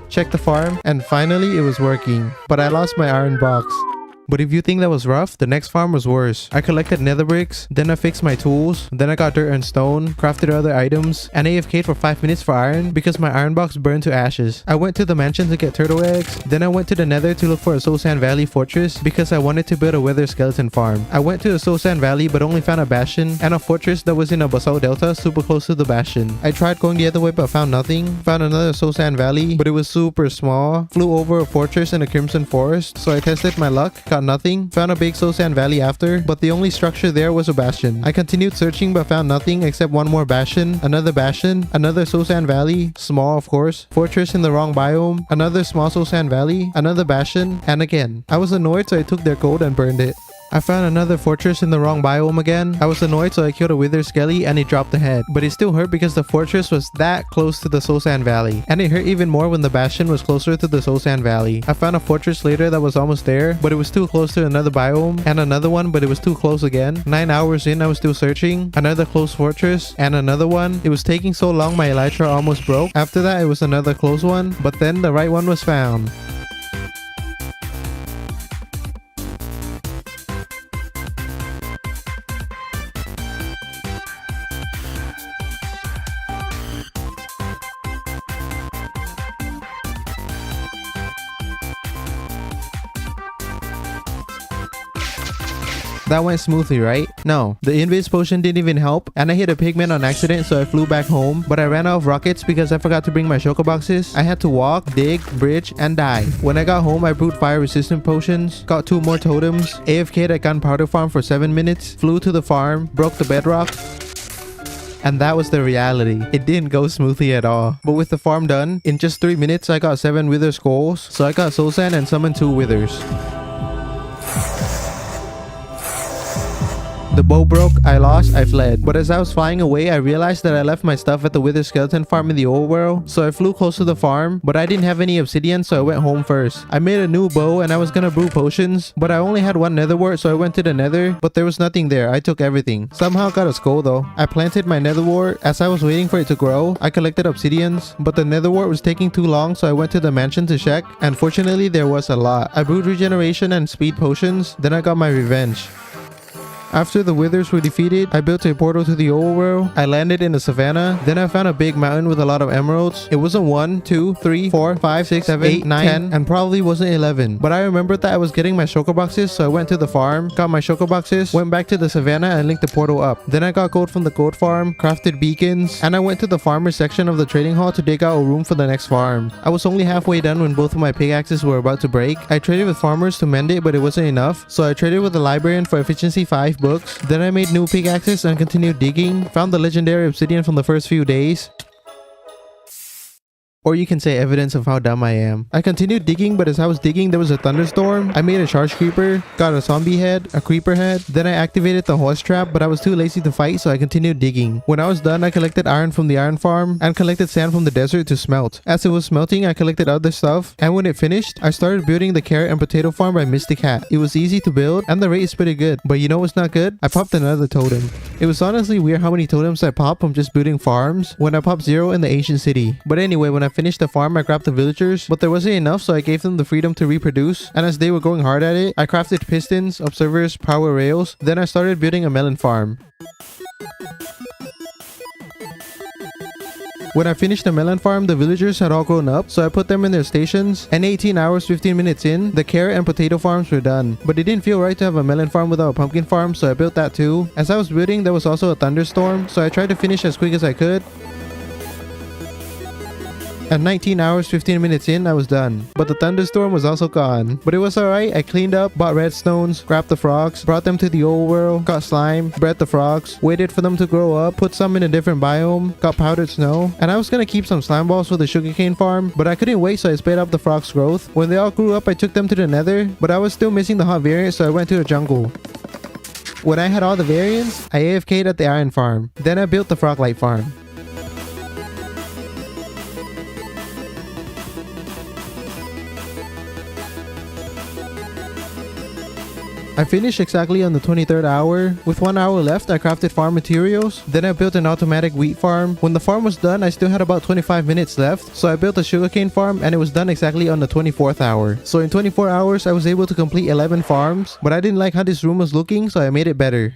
checked the farm, and finally it was working. But I lost my iron box. But if you think that was rough, the next farm was worse. I collected nether bricks, then I fixed my tools, then I got dirt and stone, crafted other items, and AFK'd for 5 minutes for iron because my iron box burned to ashes. I went to the mansion to get turtle eggs, then I went to the nether to look for a Soul Sand Valley fortress because I wanted to build a wither skeleton farm. I went to the Soul Sand Valley but only found a bastion and a fortress that was in a basalt delta super close to the bastion. I tried going the other way but found nothing, found another Soul Sand Valley but it was super small, flew over a fortress in a crimson forest, so I tested my luck, got nothing, found a big Soul Sand Valley after, but the only structure there was a bastion. I continued searching but found nothing except one more bastion, another Soul Sand Valley, small of course, fortress in the wrong biome, another small Soul Sand Valley, another bastion, and again. I was annoyed so I took their gold and burned it. I found another fortress in the wrong biome again. I was annoyed so I killed a wither skelly and it dropped the head. But it still hurt because the fortress was that close to the Soul Sand Valley. And it hurt even more when the bastion was closer to the Soul Sand Valley. I found a fortress later that was almost there, but it was too close to another biome. And another one, but it was too close again. 9 hours in, I was still searching. Another close fortress and another one. It was taking so long my elytra almost broke. After that, it was another close one, but then the right one was found. That went smoothly, right? No, the invis potion didn't even help, and I hit a pigman on accident, so I flew back home, but I ran out of rockets because I forgot to bring my shulker boxes. I had to walk, dig, bridge, and die. When I got home, I brewed fire resistant potions, got 2 more totems, AFK'd at gunpowder farm for 7 minutes, flew to the farm, broke the bedrock, and that was the reality. It didn't go smoothly at all. But with the farm done, in just 3 minutes I got 7 wither skulls, so I got soul sand and summoned 2 withers. The bow broke, I lost, I fled. But as I was flying away, I realized that I left my stuff at the wither skeleton farm in the overworld. So I flew close to the farm, but I didn't have any obsidian, so I went home first. I made a new bow and I was gonna brew potions, but I only had 1 nether wart, so I went to the nether, but there was nothing there. I took everything. Somehow got a skull though. I planted my nether wart. As I was waiting for it to grow, I collected obsidians, but the nether wart was taking too long, so I went to the mansion to check, and fortunately there was a lot. I brewed regeneration and speed potions, then I got my revenge. After the withers were defeated, I built a portal to the overworld. I landed in the savannah. Then I found a big mountain with a lot of emeralds. It wasn't 1, 2, 3, 4, 5, 6, 7, 8, 9, 10, and probably wasn't 11. But I remembered that I was getting my shulker boxes, so I went to the farm, got my shulker boxes, went back to the savannah and linked the portal up. Then I got gold from the gold farm, crafted beacons, and I went to the farmer section of the trading hall to dig out a room for the next farm. I was only halfway done when both of my pickaxes were about to break. I traded with farmers to mend it, but it wasn't enough, so I traded with the librarian for efficiency 5 books. Then I made new pickaxes and continued digging, found the legendary obsidian from the first few days. Or you can say evidence of how dumb I am. I continued digging, but as I was digging, there was a thunderstorm. I made a charge creeper, got a zombie head, a creeper head. Then I activated the horse trap, but I was too lazy to fight, so I continued digging. When I was done, I collected iron from the iron farm and collected sand from the desert to smelt. As it was smelting, I collected other stuff, and when it finished, I started building the carrot and potato farm by Mystic Hat. It was easy to build, and the rate is pretty good. But you know what's not good? I popped another totem. It was honestly weird how many totems I popped from just building farms when I popped 0 in the ancient city. But anyway, when I finished the farm, I grabbed the villagers, but there wasn't enough, so I gave them the freedom to reproduce, and as they were going hard at it, I crafted pistons, observers, power rails. Then I started building a melon farm. When I finished the melon farm, the villagers had all grown up, so I put them in their stations, and 18 hours 15 minutes in, the carrot and potato farms were done. But it didn't feel right to have a melon farm without a pumpkin farm, so I built that too. As I was building, there was also a thunderstorm, so I tried to finish as quick as I could. At 19 hours 15 minutes in, I was done. But the thunderstorm was also gone. But it was alright. I cleaned up, bought redstones, grabbed the frogs, brought them to the old world, got slime, bred the frogs, waited for them to grow up, put some in a different biome, got powdered snow. And I was gonna keep some slime balls for the sugarcane farm, but I couldn't wait, so I sped up the frogs' growth. When they all grew up, I took them to the nether, but I was still missing the hot variant, so I went to the jungle. When I had all the variants, I AFK'd at the iron farm. Then I built the froglight farm. I finished exactly on the 23rd hour. With 1 hour left, I crafted farm materials. Then I built an automatic wheat farm. When the farm was done, I still had about 25 minutes left. So I built a sugarcane farm, and it was done exactly on the 24th hour. So in 24 hours, I was able to complete 11 farms. But I didn't like how this room was looking, so I made it better.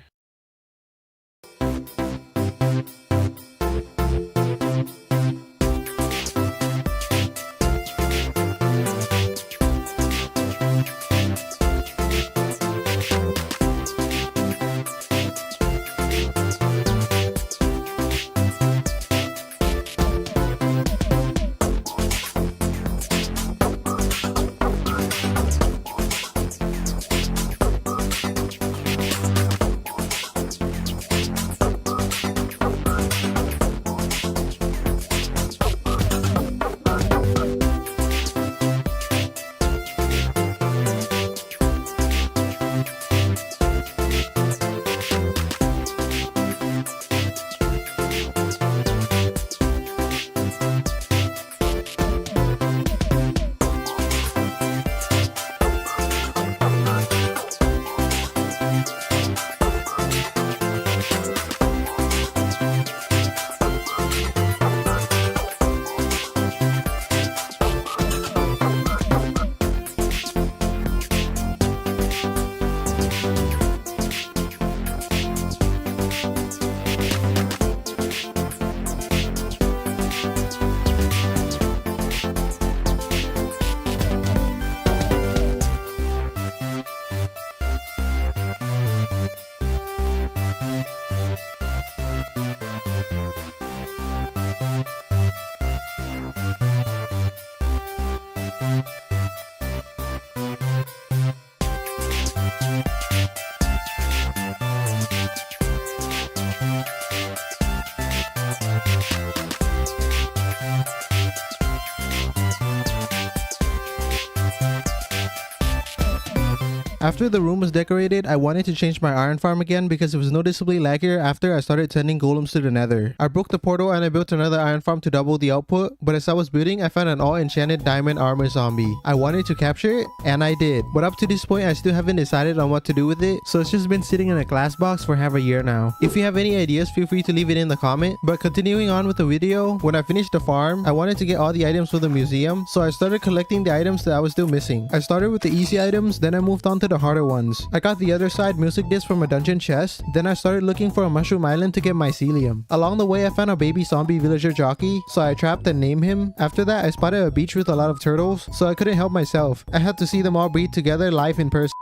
After the room was decorated, I wanted to change my iron farm again because it was noticeably laggier after I started sending golems to the nether. I broke the portal and I built another iron farm to double the output, but as I was building, I found an all-enchanted diamond armor zombie. I wanted to capture it, and I did. But up to this point, I still haven't decided on what to do with it, so it's just been sitting in a glass box for half a year now. If you have any ideas, feel free to leave it in the comment. But continuing on with the video, when I finished the farm, I wanted to get all the items for the museum, so I started collecting the items that I was still missing. I started with the easy items, then I moved on to the harder ones. I got the other side music disc from a dungeon chest, then I started looking for a mushroom island to get mycelium. Along the way, I found a baby zombie villager jockey, so I trapped and named him. After that, I spotted a beach with a lot of turtles, so I couldn't help myself. I had to see them all breed together live in person.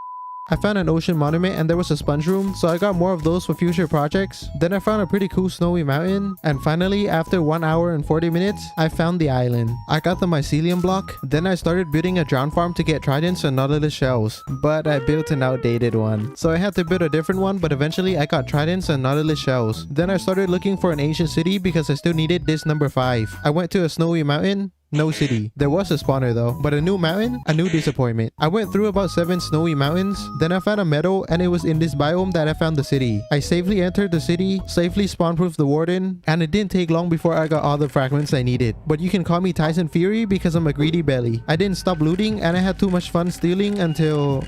I found an ocean monument and there was a sponge room, so I got more of those for future projects. Then I found a pretty cool snowy mountain, and finally, after 1 hour and 40 minutes, I found the island. I got the mycelium block, then I started building a drown farm to get tridents and nautilus shells, but I built an outdated one. So I had to build a different one, but eventually I got tridents and nautilus shells. Then I started looking for an ancient city because I still needed this number 5. I went to a snowy mountain. No city. There was a spawner though, but a new mountain, a new disappointment. I went through about 7 snowy mountains, then I found a meadow, and it was in this biome that I found the city. I safely entered the city, safely spawn-proofed the warden, and it didn't take long before I got all the fragments I needed. But you can call me Tyson Fury because I'm a greedy belly. I didn't stop looting and I had too much fun stealing until...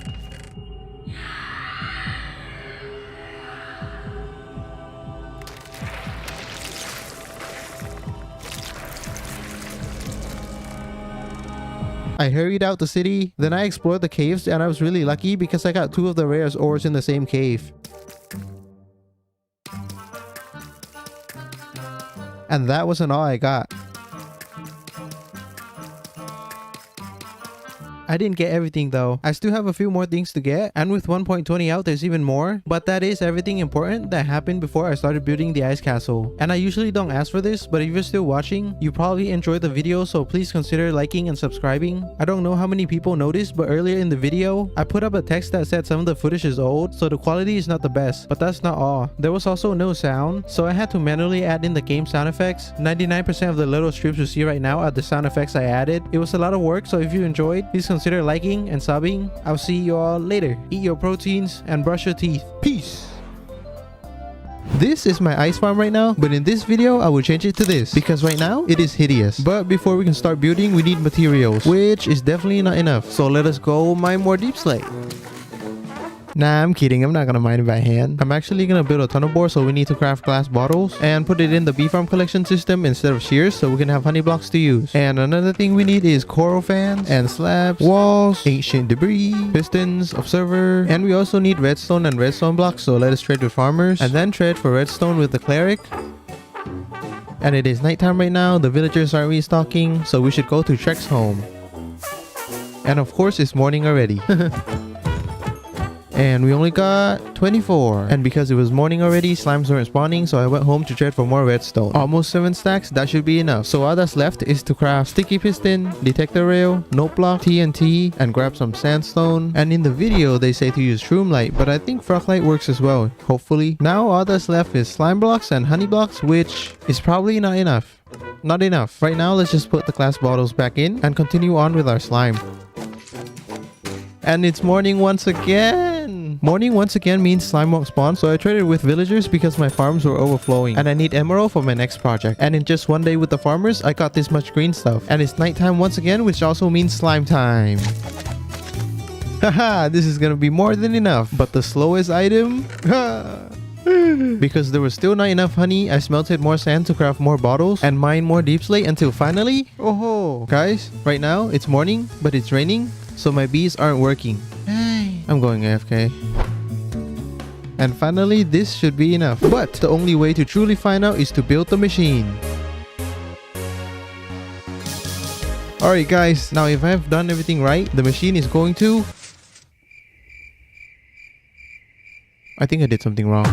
I hurried out the city, then I explored the caves, and I was really lucky because I got 2 of the rarest ores in the same cave. And that wasn't all I got. I didn't get everything though. I still have a few more things to get, and with 1.20 out there's even more, but that is everything important that happened before I started building the ice castle. And I usually don't ask for this, but if you're still watching, you probably enjoyed the video, so please consider liking and subscribing. I don't know how many people noticed, but earlier in the video, I put up a text that said some of the footage is old, so the quality is not the best, but that's not all. There was also no sound, so I had to manually add in the game sound effects. 99% of the little strips you see right now are the sound effects I added. It was a lot of work, so if you enjoyed, please consider liking and subbing. I'll see you all later. Eat your proteins and brush your teeth. Peace. This is my ice farm right now, but in this video I will change it to this because right now it is hideous. But before we can start building, we need materials, which is definitely not enough. So let us go mine more deep slate. Nah, I'm kidding. I'm not gonna mine it by hand. I'm actually gonna build a tunnel bore, so we need to craft glass bottles and put it in the bee farm collection system instead of shears, so we can have honey blocks to use. And another thing we need is coral fans and slabs, walls, ancient debris, pistons, observer, and we also need redstone and redstone blocks, so let us trade with farmers and then trade for redstone with the cleric. And it is nighttime right now. The villagers are restocking, so we should go to Trek's home. And of course it's morning already. And we only got 24. And because it was morning already, slimes weren't spawning, so I went home to trade for more redstone. Almost 7 stacks, that should be enough. So all that's left is to craft sticky piston, detector rail, note block, TNT, and grab some sandstone. And in the video, they say to use shroom light, but I think frog light works as well, hopefully. Now all that's left is slime blocks and honey blocks, which is probably not enough. Not enough. Right now, let's just put the glass bottles back in and continue on with our slime. And it's morning once again. Morning once again means slime won't spawn, so I traded with villagers because my farms were overflowing and I need emerald for my next project. And in just one day with the farmers, I got this much green stuff. And it's nighttime once again, which also means slime time. Haha, this is gonna be more than enough. But the slowest item? Because there was still not enough honey, I smelted more sand to craft more bottles and mine more deep slate until finally... Oh, guys, right now it's morning, but it's raining, so my bees aren't working. I'm going AFK. And finally, this should be enough. But the only way to truly find out is to build the machine. Alright guys, now if I have done everything right, the machine is going to... I think I did something wrong.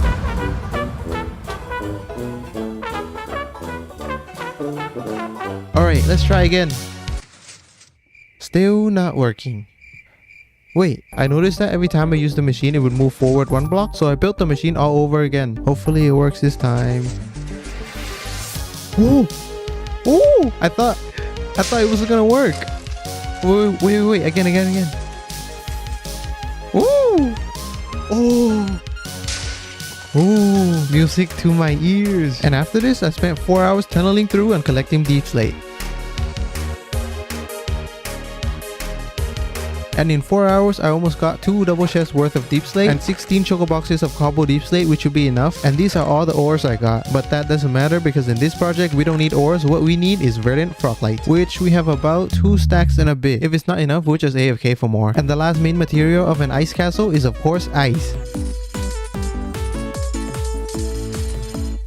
Alright, let's try again. Still not working. Wait, I noticed that every time I use the machine, it would move forward 1 block, so I built the machine all over again. Hopefully it works this time. Ooh! Ooh! I thought it wasn't gonna work. Wait, again. Ooh! Oh! Ooh, music to my ears. And after this, I spent 4 hours tunneling through and collecting deep slate. And in 4 hours, I almost got 2 double chests worth of deep slate and 16 choco boxes of cobble deep slate, which would be enough. And these are all the ores I got. But that doesn't matter because in this project, we don't need ores. What we need is verdant frostlight, which we have about 2 stacks and a bit. If it's not enough, we'll just AFK for more. And the last main material of an ice castle is of course ice.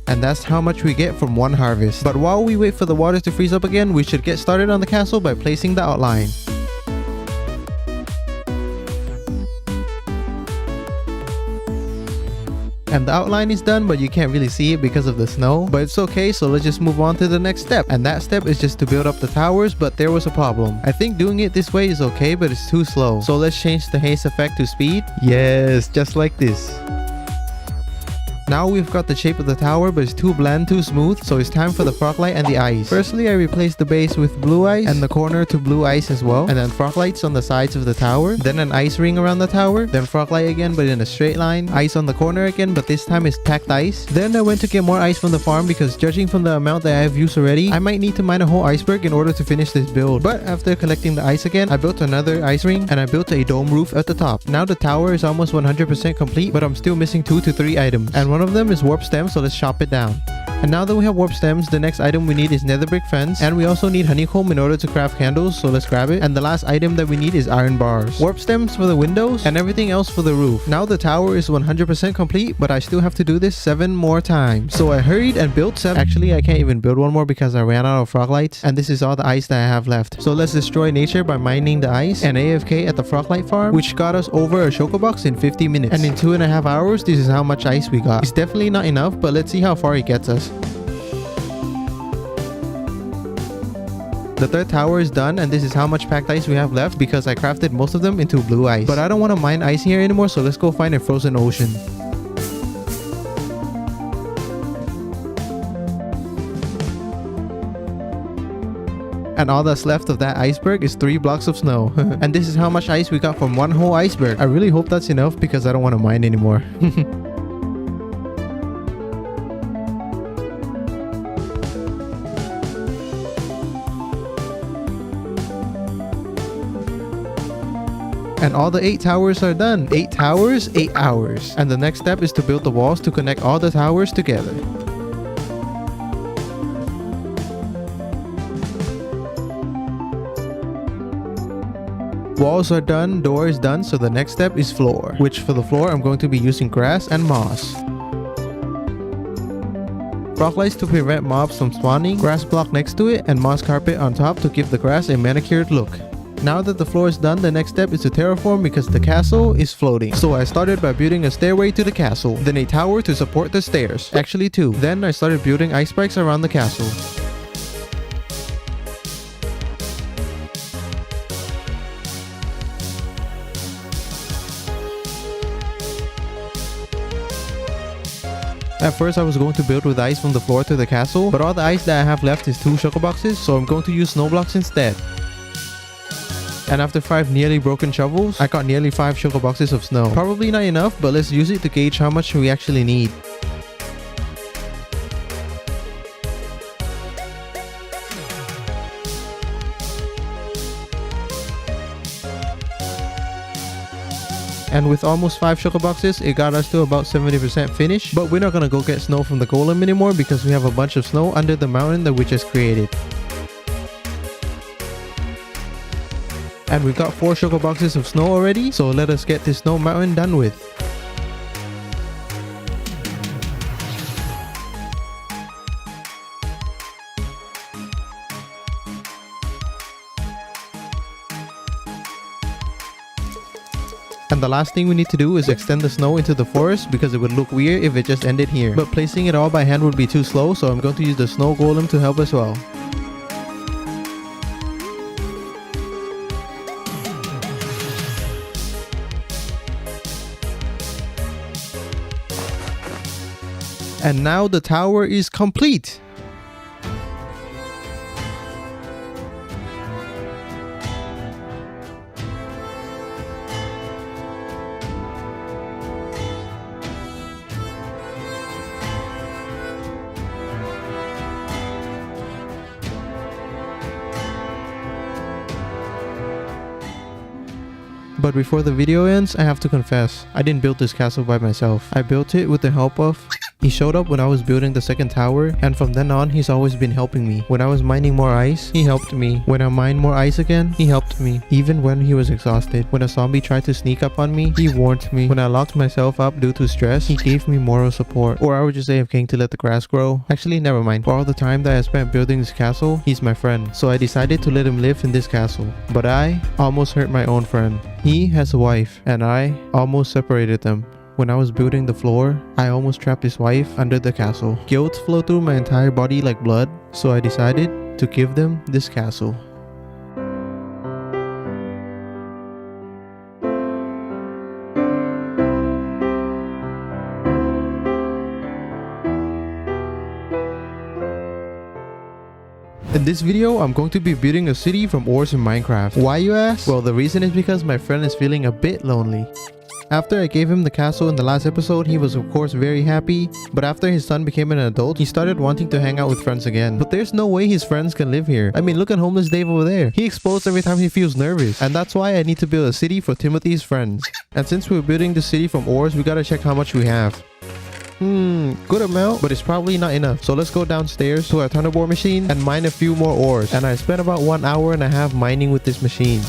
And that's how much we get from one harvest. But while we wait for the waters to freeze up again, we should get started on the castle by placing the outline. And the outline is done, but you can't really see it because of the snow. But it's okay, so let's just move on to the next step. And that step is just to build up the towers, but there was a problem. I think doing it this way is okay, but it's too slow. So let's change the haste effect to speed. Yes, just like this. Now we've got the shape of the tower, but it's too bland, too smooth, so it's time for the frostlight and the ice. Firstly, I replaced the base with blue ice and the corner to blue ice as well, and then frostlights on the sides of the tower, then an ice ring around the tower, then frostlight again but in a straight line, ice on the corner again, but this time it's packed ice. Then I went to get more ice from the farm because judging from the amount that I have used already, I might need to mine a whole iceberg in order to finish this build. But after collecting the ice again, I built another ice ring and I built a dome roof at the top. Now the tower is almost 100% complete, but I'm still missing 2 to 3 items, and one of them is warp stem, so let's chop it down. And now that we have warp stems, the next item we need is nether brick fence, and we also need honeycomb in order to craft candles, so let's grab it. And the last item that we need is iron bars, warp stems for the windows, and everything else for the roof. Now the tower is 100% complete, but I still have to do this 7 more times. So I hurried and built 7. Actually, I can't even build one more because I ran out of frostlights, and this is all the ice that I have left. So let's destroy nature by mining the ice and AFK at the frostlight farm, which got us over a choco box in 50 minutes. And in 2.5 hours, this is how much ice we got. It's definitely not enough, but let's see how far it gets us. The third tower is done, and this is how much packed ice we have left because I crafted most of them into blue ice. But I don't want to mine ice here anymore, so let's go find a frozen ocean. And all that's left of that iceberg is 3 blocks of snow. And this is how much ice we got from one whole iceberg. I really hope that's enough because I don't want to mine anymore. And all the 8 towers are done. 8 towers, 8 hours. And the next step is to build the walls to connect all the towers together. Walls are done, door is done, so the next step is floor. Which for the floor, I'm going to be using grass and moss. Frostlights to prevent mobs from spawning, grass block next to it, and moss carpet on top to give the grass a manicured look. Now that the floor is done, the next step is to terraform because the castle is floating. So I started by building a stairway to the castle, then a tower to support the stairs. Actually 2. Then I started building ice spikes around the castle. At first I was going to build with ice from the floor to the castle, but all the ice that I have left is 2 choco boxes, so I'm going to use snow blocks instead. And after 5 nearly broken shovels, I got nearly 5 choco boxes of snow. Probably not enough, but let's use it to gauge how much we actually need. And with almost 5 choco boxes, it got us to about 70% finished. But we're not gonna go get snow from the golem anymore because we have a bunch of snow under the mountain that we just created. And we've got 4 choco boxes of snow already, so let us get this snow mountain done with. And the last thing we need to do is extend the snow into the forest because it would look weird if it just ended here. But placing it all by hand would be too slow, so I'm going to use the snow golem to help as well. And now the tower is complete! But before the video ends, I have to confess, I didn't build this castle by myself. I built it with the help of... He showed up when I was building the second tower, and from then on, he's always been helping me. When I was mining more ice, he helped me. When I mined more ice again, he helped me. Even when he was exhausted. When a zombie tried to sneak up on me, he warned me. When I locked myself up due to stress, he gave me moral support. Or I would just AFKing to let the grass grow. Actually, never mind. For all the time that I spent building this castle, he's my friend. So I decided to let him live in this castle. But I almost hurt my own friend. He has a wife, and I almost separated them. When I was building the floor, I almost trapped his wife under the castle. Guilt flowed through my entire body like blood, so I decided to give them this castle. In this video, I'm going to be building a city from ores in Minecraft. Why, you ask? Well, the reason is because my friend is feeling a bit lonely. After I gave him the castle in the last episode, he was of course very happy, but after his son became an adult, he started wanting to hang out with friends again. But there's no way his friends can live here. I mean, look at homeless Dave over there. He explodes every time he feels nervous, and that's why I need to build a city for Timothy's friends. And since we're building the city from ores, we gotta check how much we have. Good amount, but it's probably not enough. So let's go downstairs to our tunnel machine and mine a few more ores. And I spent about 1.5 hours mining with this machine.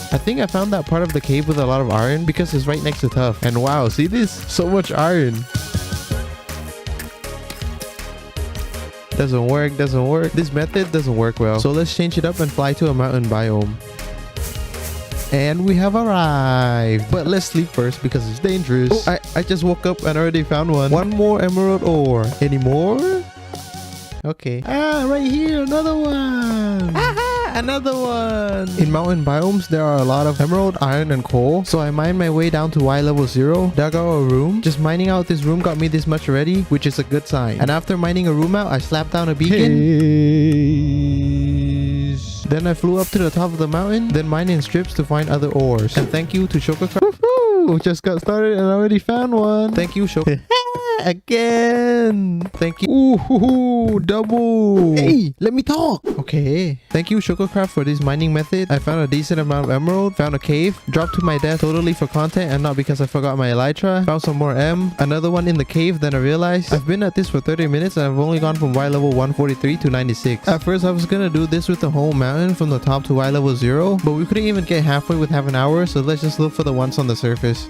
I think I found that part of the cave with a lot of iron because it's right next to tough. And wow, see this? So much iron. Doesn't work. This method doesn't work well. So let's change it up and fly to a mountain biome. And we have arrived. But let's sleep first because it's dangerous. Oh, I just woke up and already found one. One more emerald ore. Any more? Okay. Right here. Another one. Another one. In mountain biomes, there are a lot of emerald, iron, and coal. So I mined my way down to Y level 0, dug out a room. Just mining out this room got me this much already, which is a good sign. And after mining a room out, I slapped down a beacon. Then I flew up to the top of the mountain, then mined in strips to find other ores. And thank you to Shokaka. Just got started and already found one. Thank you, Shokaka. Again. Thank you. Ooh, double. Hey, let me talk. Okay. Thank you, Sugarcraft, for this mining method. I found a decent amount of emerald, found a cave, dropped to my death totally for content and not because I forgot my elytra. Found some more M, another one in the cave, then I realized I've been at this for 30 minutes and I've only gone from Y level 143 to 96. At first, I was gonna do this with the whole mountain from the top to Y level 0, but we couldn't even get halfway with half an hour, so let's just look for the ones on the surface.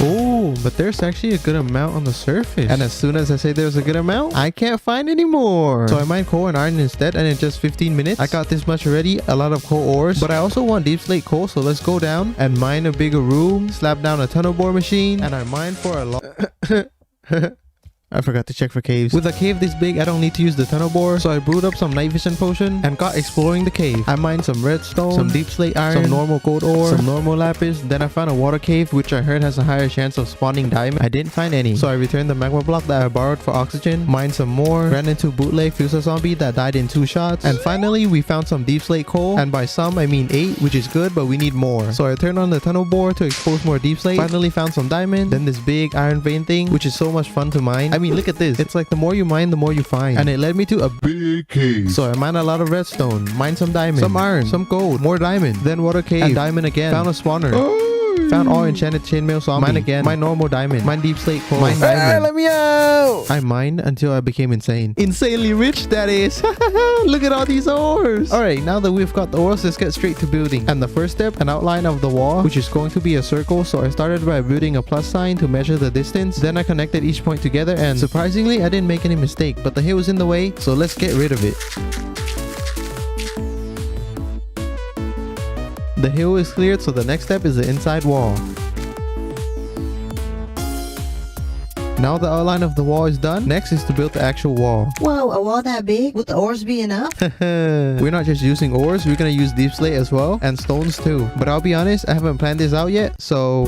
Oh, but there's actually a good amount on the surface. And as soon as I say there's a good amount, I can't find any more. So I mined coal and iron instead, and in just 15 minutes, I got this much already, a lot of coal ores. But I also want deep slate coal, so let's go down and mine a bigger room, slap down a tunnel bore machine, and I mine for a lot. I forgot to check for caves. With a cave this big, I don't need to use the tunnel bore, so I brewed up some night vision potion and got exploring the cave. I mined some redstone, some deep slate iron, some normal gold ore, some normal lapis. Then I found a water cave, which I heard has a higher chance of spawning diamond. I didn't find any, so I returned the magma block that I borrowed for oxygen, mined some more, ran into bootleg Fusa zombie that died in 2 shots, and finally we found some deep slate coal, and by some I mean 8, which is good, but we need more. So I turned on the tunnel bore to expose more deep slate, finally found some diamond, then this big iron vein thing, which is so much fun to mine. I mean, look at this. It's like the more you mine, the more you find. And it led me to a big cave. So I mined a lot of redstone, mined some diamond, some iron, some gold, more diamond, then water cave, and diamond again. Found a spawner. Found all enchanted chainmail zombie. Mine again. Mine normal diamond. Mine deep slate coal. Mine diamond. Let me out! I mined until I became insane. Insanely rich, that is. Look at all these ores. Alright, now that we've got the ores, let's get straight to building. And the first step, an outline of the wall, which is going to be a circle. So I started by building a plus sign to measure the distance. Then I connected each point together, and surprisingly, I didn't make any mistake. But the hill was in the way, so let's get rid of it. The hill is cleared, so the next step is the inside wall. Now the outline of the wall is done, next is to build the actual wall. Whoa, a wall that big? Would the ores be enough? We're not just using ores, we're gonna use deep slate as well, and stones too. But I'll be honest, I haven't planned this out yet, so...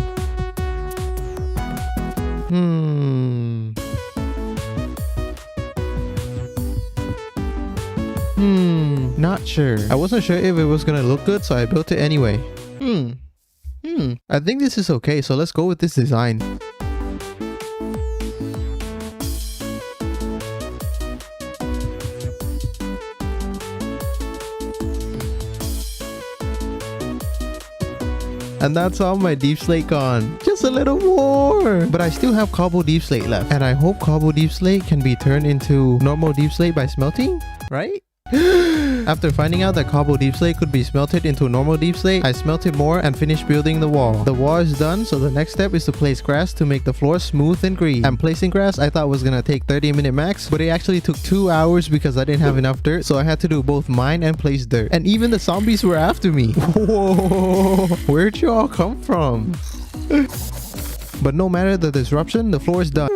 Not sure. I wasn't sure if it was gonna look good, so I built it anyway. I think this is okay, so let's go with this design. And that's all my deep slate gone. Just a little more. But I still have cobble deep slate left. And I hope cobble deep slate can be turned into normal deep slate by smelting, right? After finding out that cobble deep slate could be smelted into normal deep slate, I smelted more and finished building the wall. The wall is done, so the next step is to place grass to make the floor smooth and green. And placing grass I thought was gonna take 30-minute max, but it actually took 2 hours because I didn't have enough dirt, so I had to do both mine and place dirt. And even the zombies were after me. Whoa, where'd you all come from? But no matter the disruption, the floor is done.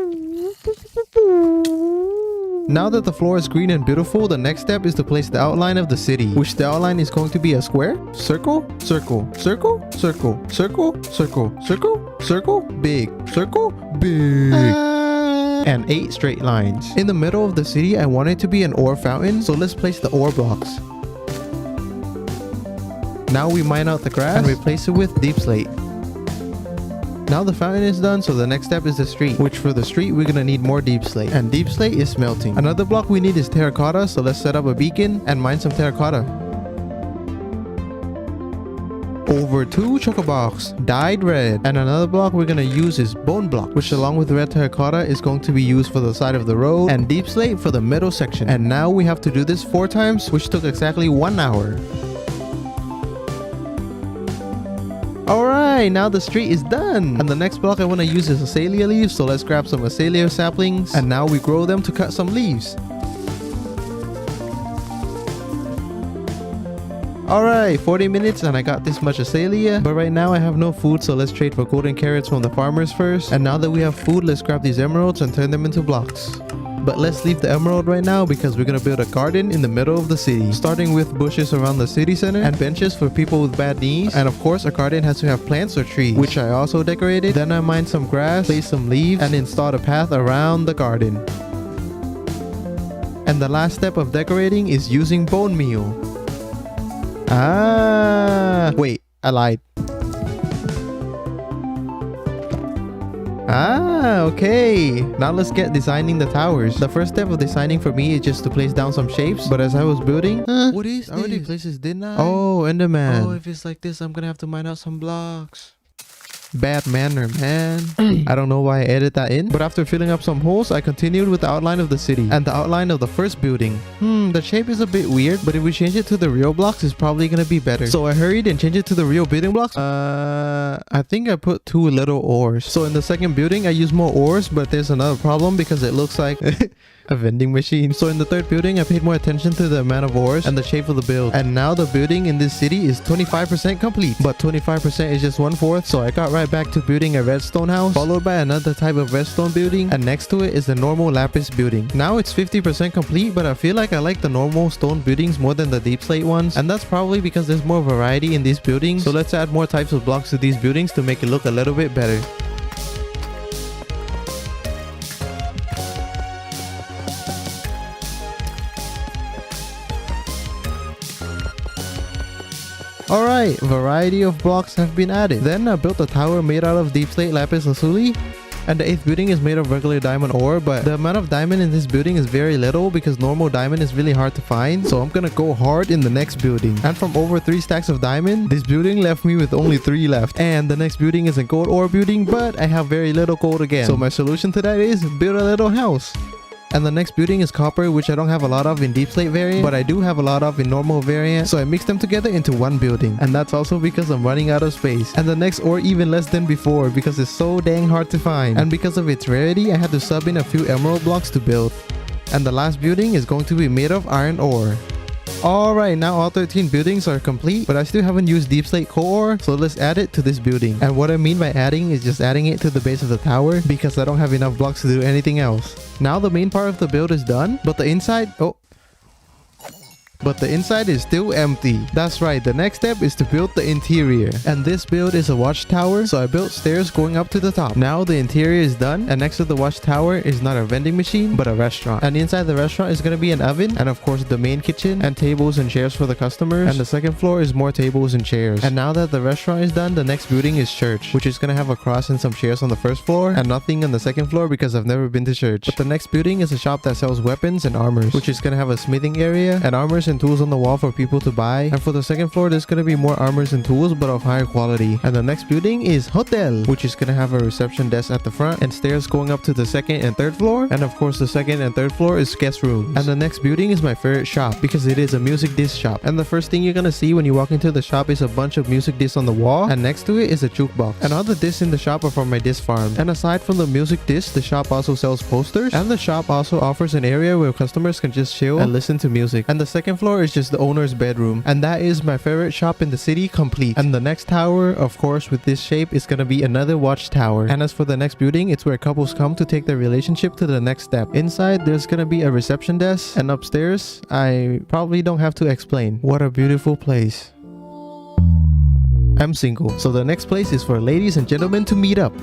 Now that the floor is green and beautiful, the next step is to place the outline of the city, which the outline is going to be a square, circle, circle, circle, circle, circle, circle, circle, circle, big, circle, big. And 8 straight lines. In the middle of the city, I want it to be an ore fountain, so let's place the ore blocks. Now we mine out the grass and replace it with deep slate. Now the fountain is done, so the next step is the street, which for the street we're gonna need more deep slate, and deep slate is smelting. Another block we need is terracotta, so let's set up a beacon and mine some terracotta. Over 2 chocobox, dyed red. And another block we're gonna use is bone block, which along with red terracotta is going to be used for the side of the road, and deep slate for the middle section. And now we have to do this 4 times, which took exactly 1 hour. Alright, now the street is done. And the next block I want to use is azalea leaves, so let's grab some azalea saplings. And now we grow them to cut some leaves. Alright, 40 minutes and I got this much azalea. But right now I have no food, so let's trade for golden carrots from the farmers first. And now that we have food, let's grab these emeralds and turn them into blocks. But let's leave the emerald right now because we're gonna build a garden in the middle of the city, starting with bushes around the city center and benches for people with bad knees. And of course a garden has to have plants or trees, which I also decorated. Then I mined some grass, placed some leaves, and installed a path around the garden. And the last step of decorating is using bone meal. Wait, I lied. Okay. Now let's get designing the towers. The first step of designing for me is just to place down some shapes. But as I was building, what is this? I already placed this, didn't I? Oh, Enderman. Oh, if it's like this, I'm gonna have to mine out some blocks. Bad manner, man. I don't know why I added that in, but after filling up some holes, I continued with the outline of the city and the outline of the first building. The shape is a bit weird, but if we change it to the real blocks, it's probably gonna be better. So I hurried and changed it to the real building blocks. I think I put 2 little ores. So in the second building, I used more ores, but there's another problem because it looks like a vending machine. So in the third building, I paid more attention to the amount of ores and the shape of the build. And now the building in this city is 25% complete, but 25% is just 1/4. So I got right back to building a redstone house, followed by another type of redstone building, and next to it is the normal lapis building. Now it's 50% complete, but I feel like I like the normal stone buildings more than the deep slate ones, and that's probably because there's more variety in these buildings. So let's add more types of blocks to these buildings to make it look a little bit better. Alright, variety of blocks have been added. Then I built a tower made out of deep slate lapis lazuli. And the 8th building is made of regular diamond ore, but the amount of diamond in this building is very little because normal diamond is really hard to find. So I'm gonna go hard in the next building. And from over 3 stacks of diamond, this building left me with only 3 left. And the next building is a gold ore building, but I have very little gold again. So my solution to that is build a little house. And the next building is copper, which I don't have a lot of in deep slate variant, but I do have a lot of in normal variant. So I mixed them together into one building. And that's also because I'm running out of space. And the next ore even less than before because it's so dang hard to find. And because of its rarity, I had to sub in a few emerald blocks to build. And the last building is going to be made of iron ore. Alright, now all 13 buildings are complete, but I still haven't used deep slate core, so let's add it to this building. And what I mean by adding is just adding it to the base of the tower because I don't have enough blocks to do anything else. Now the main part of the build is done, but the inside is still empty. That's right, the next step is to build the interior. And this build is a watchtower, so I built stairs going up to the top. Now the interior is done, and next to the watchtower is not a vending machine, but a restaurant. And inside the restaurant is going to be an oven, and of course the main kitchen, and tables and chairs for the customers. And the second floor is more tables and chairs. And now that the restaurant is done, the next building is church, which is going to have a cross and some chairs on the first floor, and nothing on the second floor because I've never been to church. But the next building is a shop that sells weapons and armors, which is going to have a smithing area, and armors and tools on the wall for people to buy. And for the second floor, there's gonna be more armors and tools, but of higher quality. And the next building is hotel, which is gonna have a reception desk at the front and stairs going up to the second and third floor. And of course, the second and third floor is guest rooms. And the next building is my favorite shop because it is a music disc shop. And the first thing you're gonna see when you walk into the shop is a bunch of music discs on the wall, and next to it is a jukebox. And all the discs in the shop are from my disc farm. And aside from the music discs, the shop also sells posters, and the shop also offers an area where customers can just chill and listen to music. And the second floor is just the owner's bedroom. And that is my favorite shop in the city complete. And the next tower, of course, with this shape is gonna be another watchtower. And as for the next building, it's where couples come to take their relationship to the next step. Inside, there's gonna be a reception desk, and upstairs, I probably don't have to explain. What a beautiful place. I'm single, so the next place is for ladies and gentlemen to meet up.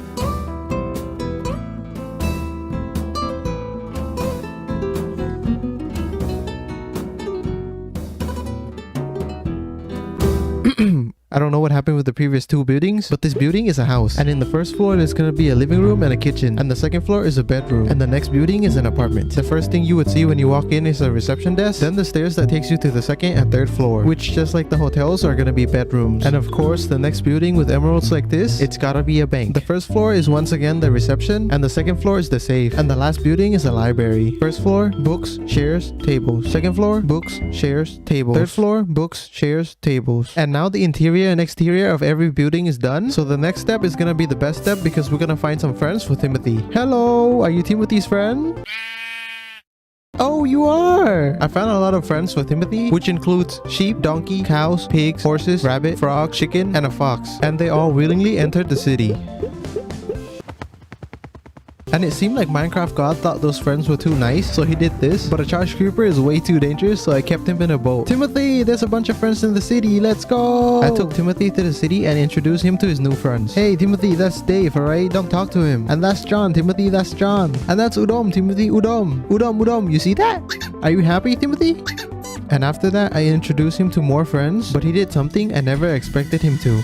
I don't know what happened with the previous two buildings, but this building is a house. And in the first floor, there's gonna be a living room and a kitchen. And the second floor is a bedroom. And the next building is an apartment. The first thing you would see when you walk in is a reception desk, then the stairs that takes you to the second and third floor, which just like the hotels are gonna be bedrooms. And of course, the next building with emeralds like this, it's gotta be a bank. The first floor is once again the reception, and the second floor is the safe. And the last building is a library. First floor, books, chairs, tables. Second floor, books, chairs, tables. Third floor, books, chairs, tables. And now the interior and exterior of every building is done, so the next step is gonna be the best step because we're gonna find some friends for Timothy. Hello, are you Timothy's friend? Oh, you are! I found a lot of friends for Timothy, which includes sheep, donkey, cows, pigs, horses, rabbit, frog, chicken, and a fox. And they all willingly entered the city. And it seemed like Minecraft God thought those friends were too nice, so he did this. But a charge creeper is way too dangerous, so I kept him in a boat. Timothy, there's a bunch of friends in the city. Let's go! I took Timothy to the city and introduced him to his new friends. Hey, Timothy, that's Dave, alright? Don't talk to him. And that's John, Timothy, that's John. And that's Udom, Timothy, Udom. Udom, you see that? Are you happy, Timothy? And after that, I introduced him to more friends, but he did something I never expected him to.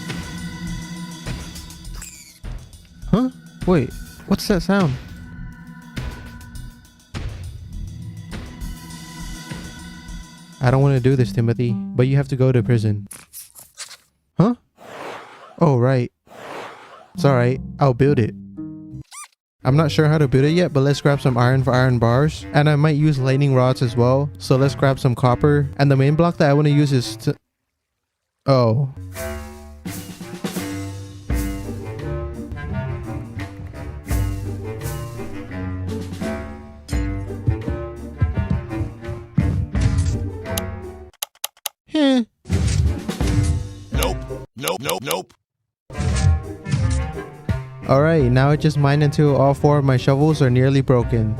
Huh? Wait. What's that sound? I don't want to do this, Timothy, but you have to go to prison. Huh? Oh, right. It's alright. I'll build it. I'm not sure how to build it yet, but let's grab some iron for iron bars. And I might use lightning rods as well. So let's grab some copper. And the main block that I want to use is oh. Nope. Alright, now I just mine until all 4 of my shovels are nearly broken.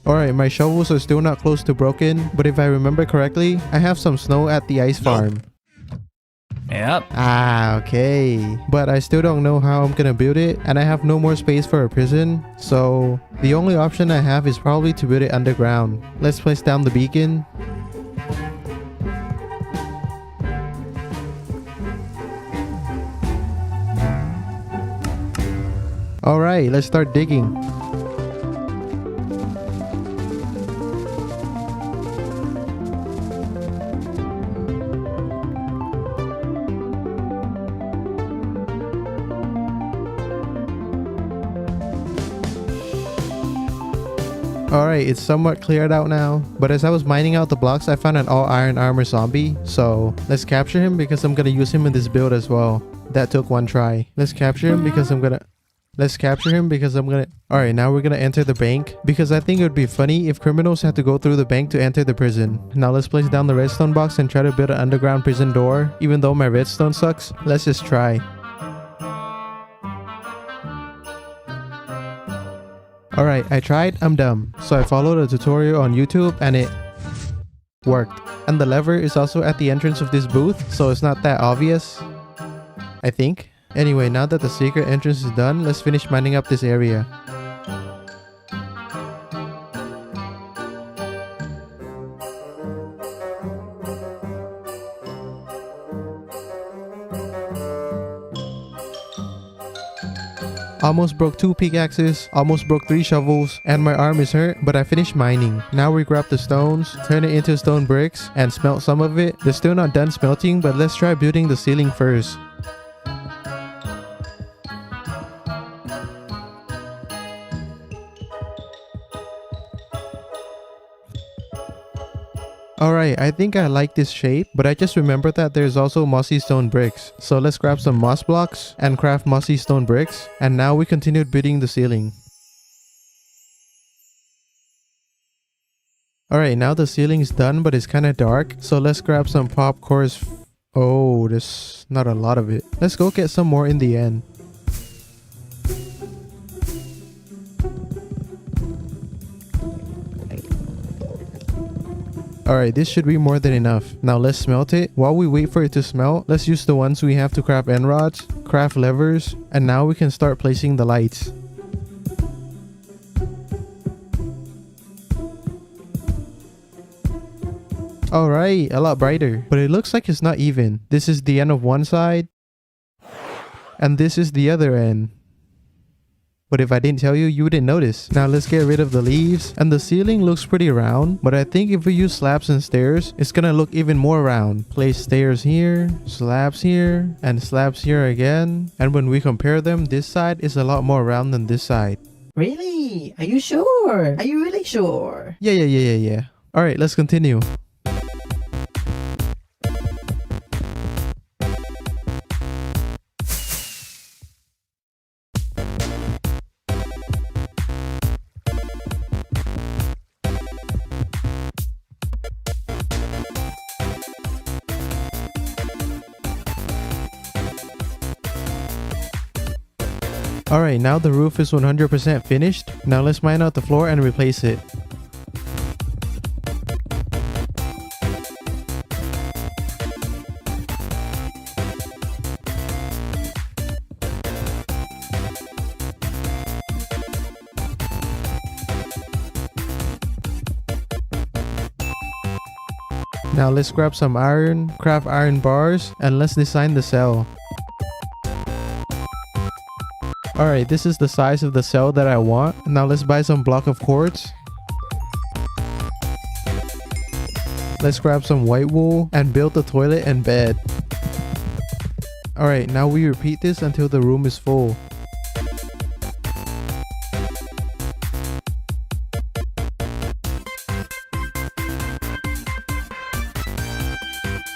Alright, my shovels are still not close to broken, but if I remember correctly, I have some snow at the ice farm. Yep. Ah, okay. But I still don't know how I'm gonna build it, and I have no more space for a prison, so the only option I have is probably to build it underground. Let's place down the beacon. Alright, let's start digging. Alright, it's somewhat cleared out now, but as I was mining out the blocks, I found an all iron armor zombie, so let's capture him because I'm gonna use him in this build as well. That took one try. Let's capture him because I'm gonna... Alright, now we're gonna enter the bank because I think it would be funny if criminals had to go through the bank to enter the prison. Now let's place down the redstone box and try to build an underground prison door. Even though my redstone sucks, let's just try. Alright, I tried, I'm dumb. So I followed a tutorial on YouTube and it worked. And the lever is also at the entrance of this booth, so it's not that obvious, I think. Anyway, now that the secret entrance is done, let's finish mining up this area. Almost broke 2 pickaxes, almost broke 3 shovels, and my arm is hurt, but I finished mining. Now we grab the stones, turn it into stone bricks, and smelt some of it. They're still not done smelting, but let's try building the ceiling first. Alright, I think I like this shape, but I just remembered that there's also mossy stone bricks. So let's grab some moss blocks and craft mossy stone bricks. And now we continued building the ceiling. Alright, now the ceiling is done, but it's kind of dark. So let's grab some popcorns. Oh, there's not a lot of it. Let's go get some more in the end. Alright, this should be more than enough. Now let's smelt it. While we wait for it to smelt, let's use the ones we have to craft end rods, craft levers, and now we can start placing the lights. Alright, a lot brighter. But it looks like it's not even. This is the end of one side, and this is the other end. But if I didn't tell you, you wouldn't notice. Now let's get rid of the leaves. And the ceiling looks pretty round, but I think if we use slabs and stairs, it's gonna look even more round. Place stairs here, slabs here, and slabs here again. And when we compare them, this side is a lot more round than this side. Really? Are you sure? Are you really sure? Yeah. Alright, let's continue. Alright, now the roof is 100% finished. Now let's mine out the floor and replace it. Now let's grab some iron, craft iron bars, and let's design the cell. Alright, this is the size of the cell that I want. Now let's buy some block of quartz. Let's grab some white wool and build the toilet and bed. Alright, now we repeat this until the room is full.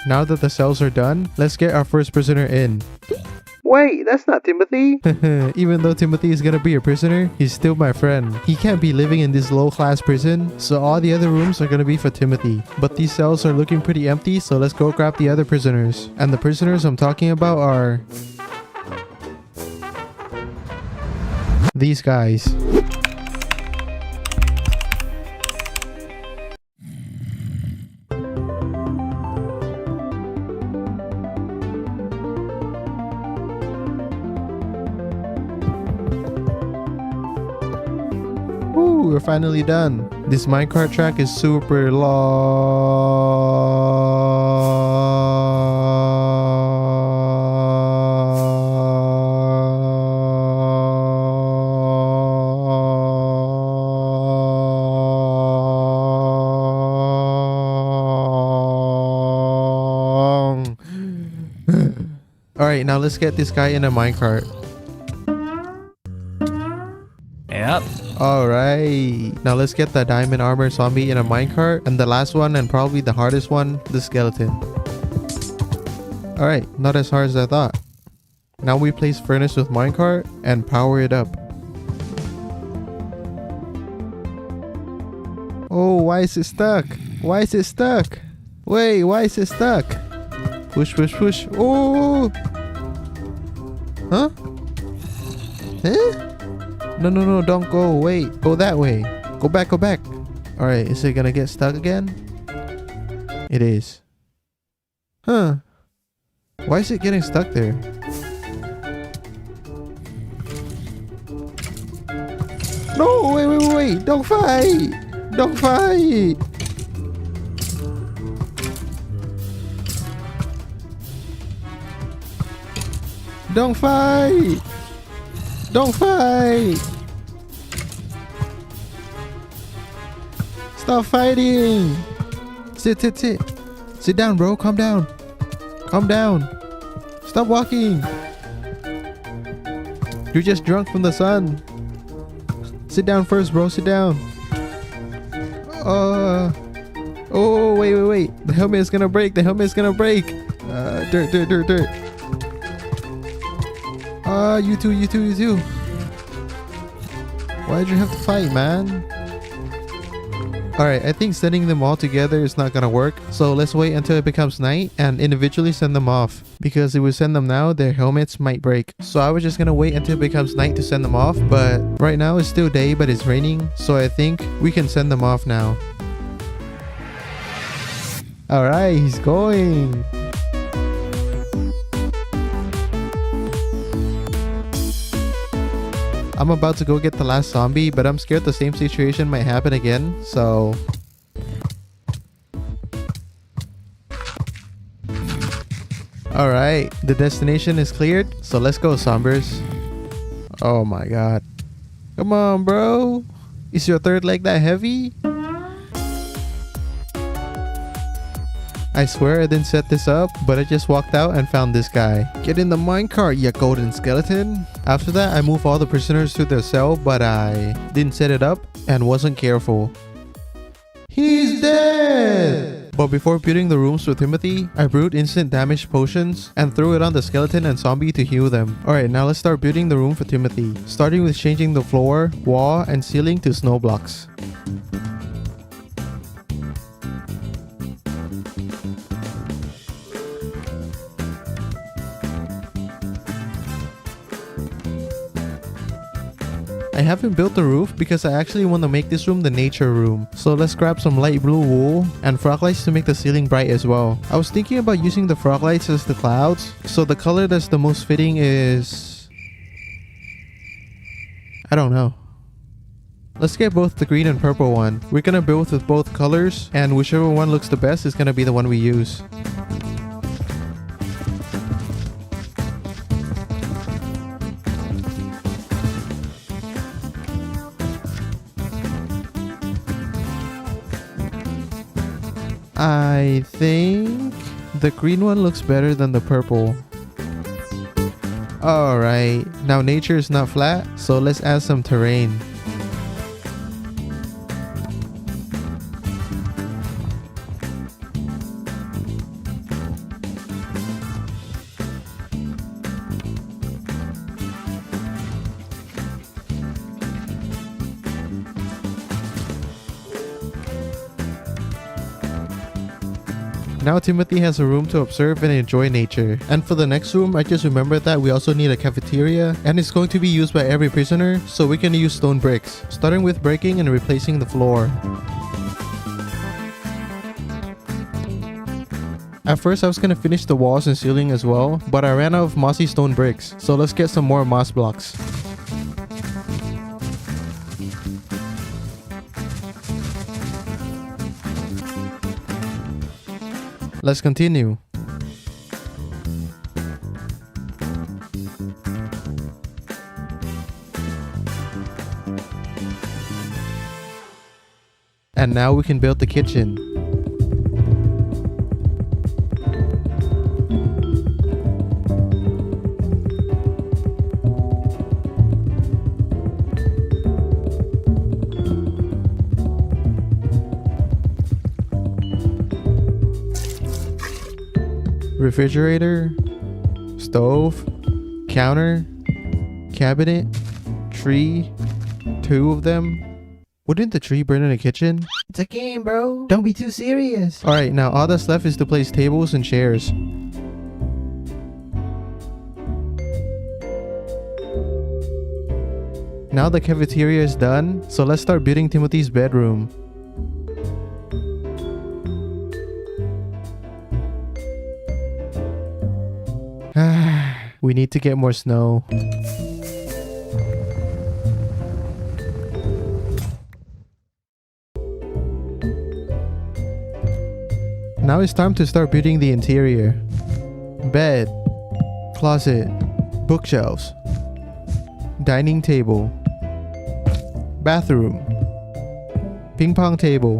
Now that the cells are done, let's get our first prisoner in. Wait, that's not Timothy. Even though Timothy is gonna be a prisoner, he's still my friend. He can't be living in this low-class prison, so all the other rooms are gonna be for Timothy. But these cells are looking pretty empty, so let's go grab the other prisoners. And the prisoners I'm talking about are these guys. Woo, we're finally done. This minecart track is super long. Alright, now let's get this guy in a minecart. Yep. Alright, now let's get the diamond armor zombie in a minecart, and the last one and probably the hardest one, the skeleton. Alright, not as hard as I thought. Now we place furnace with minecart and power it up. Oh, why is it stuck? Why is it stuck? Wait, why is it stuck? Push, push, push. Oh! Huh? Huh? No, don't go. Wait, go that way. Go back, go back. Alright, is it gonna get stuck again? It is. Huh. Why is it getting stuck there? No, wait. Don't fight. Don't fight. Don't fight. Don't fight! Stop fighting! Sit. Sit down, bro. Calm down. Calm down. Stop walking. You're just drunk from the sun. Sit down first, bro. Sit down. Oh, wait. The helmet is gonna break. Dirt. You too. Why'd you have to fight, man? Alright, I think sending them all together is not gonna work. So let's wait until it becomes night and individually send them off. Because if we send them now, their helmets might break. So I was just gonna wait until it becomes night to send them off. But right now it's still day, but it's raining. So I think we can send them off now. Alright, he's going. I'm about to go get the last zombie, but I'm scared the same situation might happen again, so... Alright, the destination is cleared, so let's go, Sombers. Oh my god. Come on, bro. Is your third leg that heavy? I swear I didn't set this up, but I just walked out and found this guy. Get in the minecart, you golden skeleton. After that, I moved all the prisoners to their cell, but I didn't set it up and wasn't careful. He's dead! But before building the rooms for Timothy, I brewed instant damage potions and threw it on the skeleton and zombie to heal them. Alright, now let's start building the room for Timothy, starting with changing the floor, wall, and ceiling to snow blocks. I haven't built the roof because I actually want to make this room the nature room. So let's grab some light blue wool and frog lights to make the ceiling bright as well. I was thinking about using the frog lights as the clouds. So the color that's the most fitting is... I don't know. Let's get both the green and purple one. We're gonna build with both colors, and whichever one looks the best is gonna be the one we use. I think the green one looks better than the purple. Alright, now nature is not flat, so let's add some terrain. Now Timothy has a room to observe and enjoy nature. And for the next room, I just remembered that we also need a cafeteria, and it's going to be used by every prisoner, so we can use stone bricks, starting with breaking and replacing the floor. At first I was gonna finish the walls and ceiling as well, but I ran out of mossy stone bricks, so let's get some more moss blocks. Let's continue. And now we can build the kitchen. Refrigerator, stove, counter, cabinet, tree, 2 of them. Wouldn't the tree burn in the kitchen? It's a game, bro. Don't be too serious. Alright, now all that's left is to place tables and chairs. Now the cafeteria is done, so let's start building Timothy's bedroom. We need to get more snow. Now it's time to start building the interior. Bed, closet, bookshelves, Dining table. Bathroom. Ping pong table.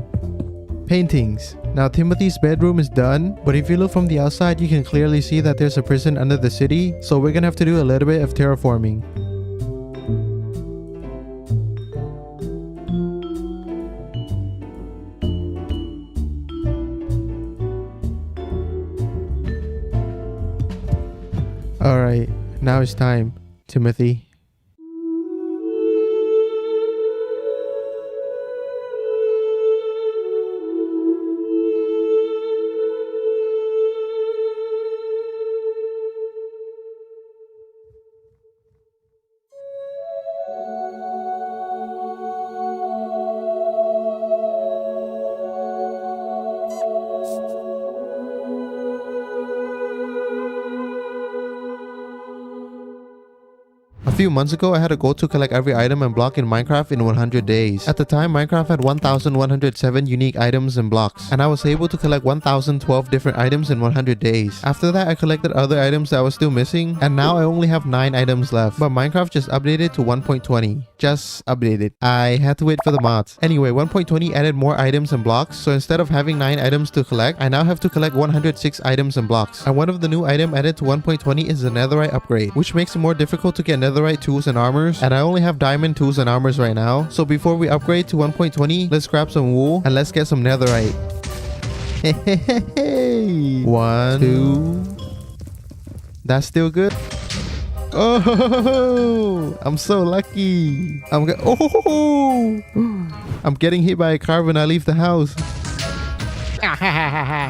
Paintings. Now Timothy's bedroom is done, but if you look from the outside, you can clearly see that there's a prison under the city, so we're gonna have to do a little bit of terraforming. Alright, now it's time, Timothy. A few months ago, I had a goal to collect every item and block in Minecraft in 100 days. At the time, Minecraft had 1,107 unique items and blocks, and I was able to collect 1,012 different items in 100 days. After that, I collected other items that was still missing, and now I only have 9 items left. But Minecraft just updated to 1.20. Just updated. I had to wait for the mods. Anyway, 1.20 added more items and blocks, so instead of having 9 items to collect, I now have to collect 106 items and blocks. And one of the new items added to 1.20 is the Netherite upgrade, which makes it more difficult to get Netherite tools and armors, and I only have diamond tools and armors right now. So before we upgrade to 1.20, let's grab some wool and let's get some Netherite. Hey, 1, 2. That's still good. Oh, I'm so lucky. I'm getting hit by a car when I leave the house.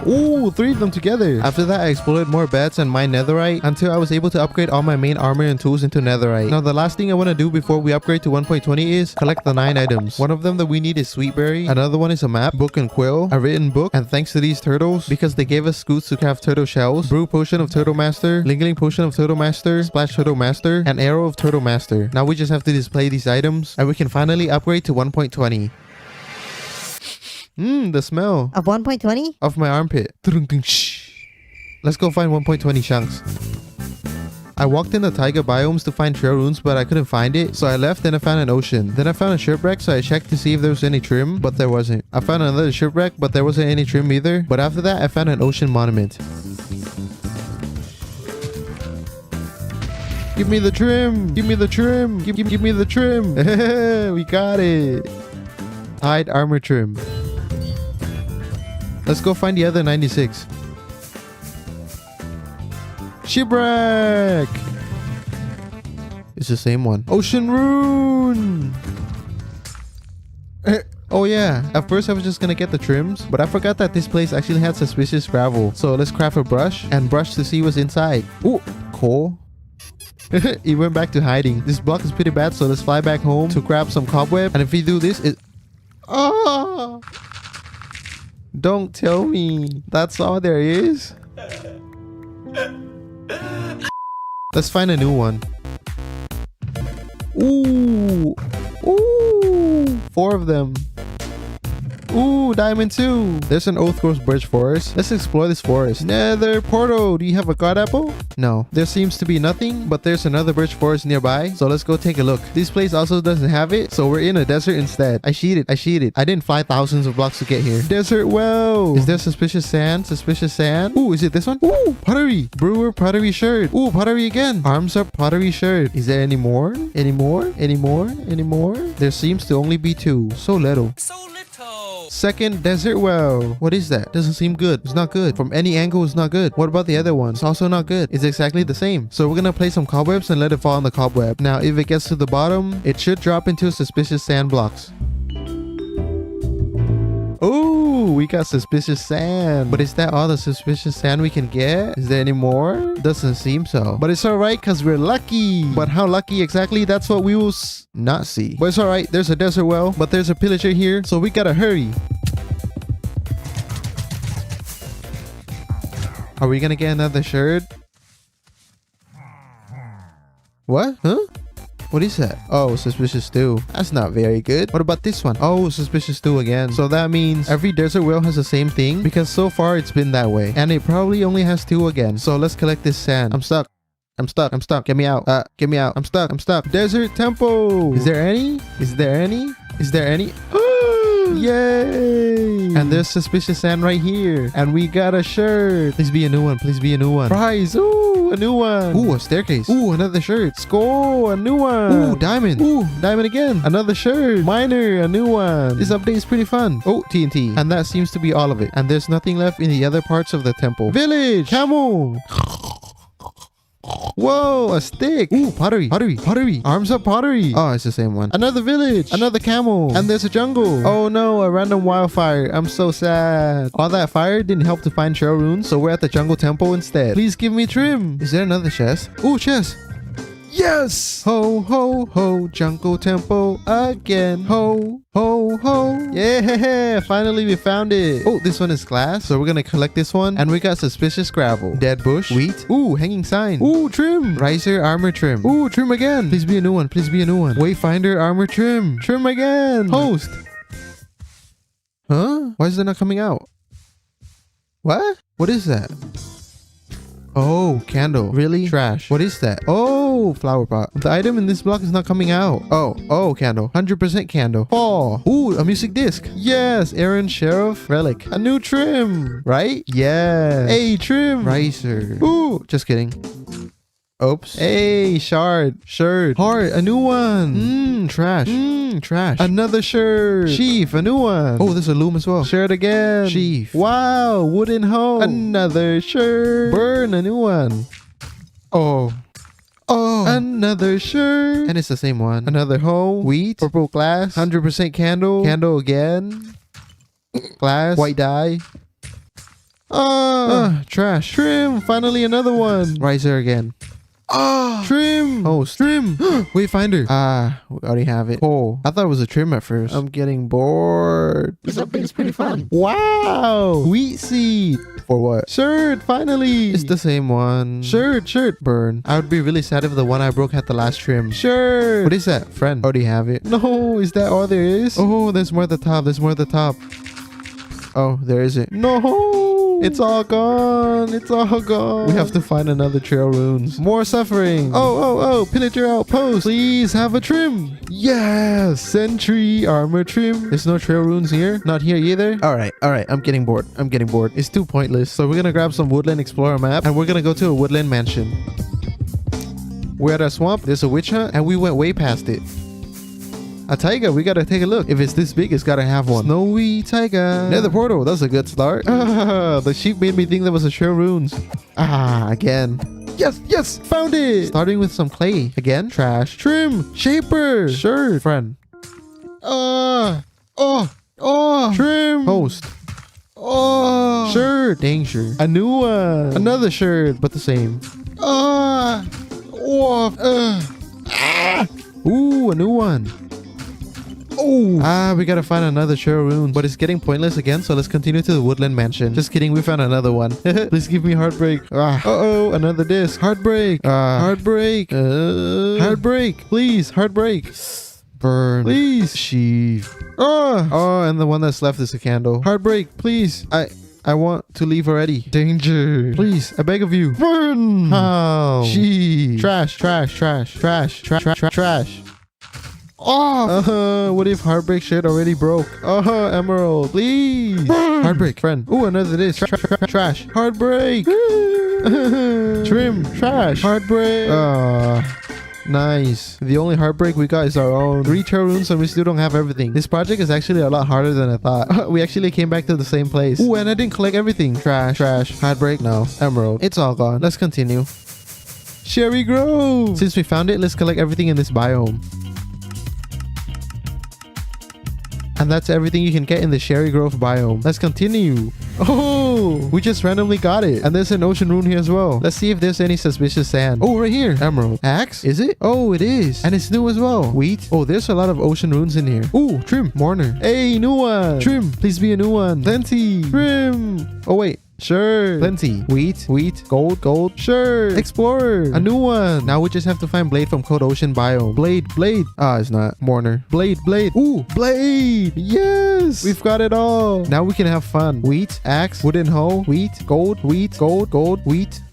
Ooh, 3 of them together. After that, I explored more beds and mined netherite until I was able to upgrade all my main armor and tools into netherite. Now, the last thing I want to do before we upgrade to 1.20 is collect the 9 items. One of them that we need is sweetberry. Another one is a map, book and quill, a written book, and thanks to these turtles, because they gave us scoots to craft turtle shells, brew potion of turtle master, lingling potion of turtle master, splash turtle master, and arrow of turtle master. Now we just have to display these items and we can finally upgrade to 1.20. The smell Of 1.20? of my armpit. Let's go find 1.20 chunks. I walked in the taiga biomes to find trail runes, but I couldn't find it, so I left and I found an ocean. Then I found a shipwreck, so I checked to see if there was any trim, but there wasn't. I found another shipwreck, but there wasn't any trim either. But after that, I found an ocean monument. Give me the trim! Give me the trim! Give me the trim! We got it! Hide armor trim. Let's go find the other 96. Shipwreck! It's the same one. Ocean rune! Oh yeah, at first I was just gonna get the trims, but I forgot that this place actually had suspicious gravel. So let's craft a brush and brush to see what's inside. Ooh, coal. He went back to hiding. This block is pretty bad, so let's fly back home to grab some cobweb. And if we do this, it... Oh! Don't tell me that's all there is. Let's find a new one. Ooh. Ooh. 4 of them. Ooh, diamond 2. There's an old growth birch forest. Let's explore this forest. Nether portal. Do you have a god apple? No. There seems to be nothing, but there's another birch forest nearby. So let's go take a look. This place also doesn't have it, so we're in a desert instead. I cheated. I didn't fly thousands of blocks to get here. Desert well. Is there suspicious sand? Suspicious sand? Ooh, is it this one? Ooh, pottery. Brewer pottery shirt. Ooh, pottery again. Arms up pottery shirt. Is there any more? Any more? Any more? Any more? There seems to only be 2. So little. Second desert well. What is that? Doesn't seem good. It's not good. From any angle, it's not good. What about the other one? It's also not good. It's exactly the same. So we're gonna place some cobwebs and let it fall on the cobweb. Now, if it gets to the bottom, it should drop into suspicious sand blocks. Oh, we got suspicious sand. But is that all the suspicious sand we can get? Is there any more? Doesn't seem so. But it's alright because we're lucky. But how lucky exactly? That's what we will not see. But it's alright. There's a desert well, but there's a pillager here, so we gotta hurry. Are we gonna get another shirt? What? Huh? What is that? Oh, suspicious stew. That's not very good. What about this one? Oh, suspicious stew again. So that means every desert whale has the same thing, because so far it's been that way. And it probably only has 2 again. So let's collect this sand. I'm stuck. I'm stuck. I'm stuck. Get me out. Get me out. I'm stuck. I'm stuck. Desert temple. Is there any? Is there any? Is there any? Yay! And there's suspicious sand right here. And we got a shirt. Please be a new one. Please be a new one. Prize. Ooh, a new one. Ooh, a staircase. Ooh, another shirt. Score, a new one. Ooh, diamond. Ooh, diamond again. Another shirt. Miner, a new one. This update is pretty fun. Oh, TNT. And that seems to be all of it. And there's nothing left in the other parts of the temple. Village. Camel. Whoa, a stick. Ooh, pottery, pottery, pottery. Arms up pottery. Oh, it's the same one. Another village. Another camel. And there's a jungle. Oh no, a random wildfire. I'm so sad. All that fire didn't help to find trail runes, so we're at the jungle temple instead. Please give me trim. Is there another chest? Ooh, chest. Yes! Ho, ho, ho, jungle temple again. Ho, ho, ho. Yeah, finally we found it. Oh, this one is glass. So we're gonna collect this one. And we got suspicious gravel. Dead bush. Wheat. Ooh, hanging sign. Ooh, trim. Riser armor trim. Ooh, trim again. Please be a new one. Please be a new one. Wayfinder armor trim. Trim again. Host. Huh? Why is it not coming out? What? What is that? Oh, candle. Really? Trash. What is that? Oh, flower pot. The item in this block is not coming out. Oh, candle. 100% candle. Fall. Ooh, a music disc. Yes, Aaron Sheriff Relic. A new trim. Right? Yes. Hey, trim. Riser. Ooh, just kidding. Oops. Hey, shard. Shirt. Heart. A new one. Trash. Trash. Another shirt. Sheaf. A new one. Oh, there's a loom as well. Shirt again. Sheaf. Wow. Wooden hoe. Another shirt. Burn. A new one. Oh. Another shirt. And it's the same one. Another hoe. Wheat. Purple glass. 100% candle. Candle again. Glass. White dye. Trash. Trim. Finally another one. Riser again. Trim. Host. Trim. Wayfinder. We already have it. Oh, I thought it was a trim at first. I'm getting bored. This update is pretty fun. Wow. Wheat seed. For what? Shirt. Finally. It's the same one. Shirt. Burn. I would be really sad if the one I broke had the last trim. Shirt. What is that? Friend. Already have it. No. Is that all there is? Oh, there's more at the top. There's more at the top. Oh, there isn't. No. It's all gone. It's all gone. We have to find another trail runes. More suffering. Oh. Pillager outpost. Please have a trim. Yes. Sentry armor trim. There's no trail runes here. Not here either. All right. I'm getting bored. It's too pointless. So we're going to grab some Woodland Explorer map and we're going to go to a woodland mansion. We're at a swamp. There's a witch hunt and we went way past it. A taiga, we gotta take a look. If it's this big, it's gotta have one. Snowy taiga. Nether portal, that's a good start. The sheep made me think there was a trail runes. Again. Yes, found it. Starting with some clay. Again, trash. Trim, shaper, shirt, friend. Trim, host. Shirt, danger. A new one. Another shirt, but the same. Ooh, a new one. We gotta find another trail rune, but it's getting pointless again, so let's continue to the woodland mansion. Just kidding, we found another one. Please give me heartbreak. Another disc. Heartbreak. Heartbreak. Heartbreak. Please, heartbreak. Burn. Please. Sheaf. And the one that's left is a candle. Heartbreak, please. I want to leave already. Danger. Please, I beg of you. Burn. How? Sheaf. Trash. What if heartbreak shit already broke? Emerald, please. Heartbreak, friend. Ooh, another this. Trash. Heartbreak. Trim. Trash. Heartbreak. Nice. The only heartbreak we got is our own. 3 trail runes and we still don't have everything. This project is actually a lot harder than I thought. We actually came back to the same place. Ooh, and I didn't collect everything. Trash. Heartbreak. No. Emerald. It's all gone. Let's continue. Cherry Grove. Since we found it, let's collect everything in this biome. And that's everything you can get in the Cherry Grove biome. Let's continue. Oh, we just randomly got it. And there's an ocean rune here as well. Let's see if there's any suspicious sand. Oh, right here. Emerald. Axe? Is it? Oh, it is. And it's new as well. Wheat. Oh, there's a lot of ocean runes in here. Ooh, trim. Mourner. Hey, new one. Trim. Please be a new one. Plenty. Trim. Oh, wait. Sure. Plenty. Wheat, gold, sure. Explorer, a new one. Now we just have to find blade from cold ocean biome. Blade. Ah, it's not. Mourner. Blade. Ooh, blade. Yes, we've got it all. Now we can have fun. Wheat, axe, wooden hoe, wheat, gold, wheat.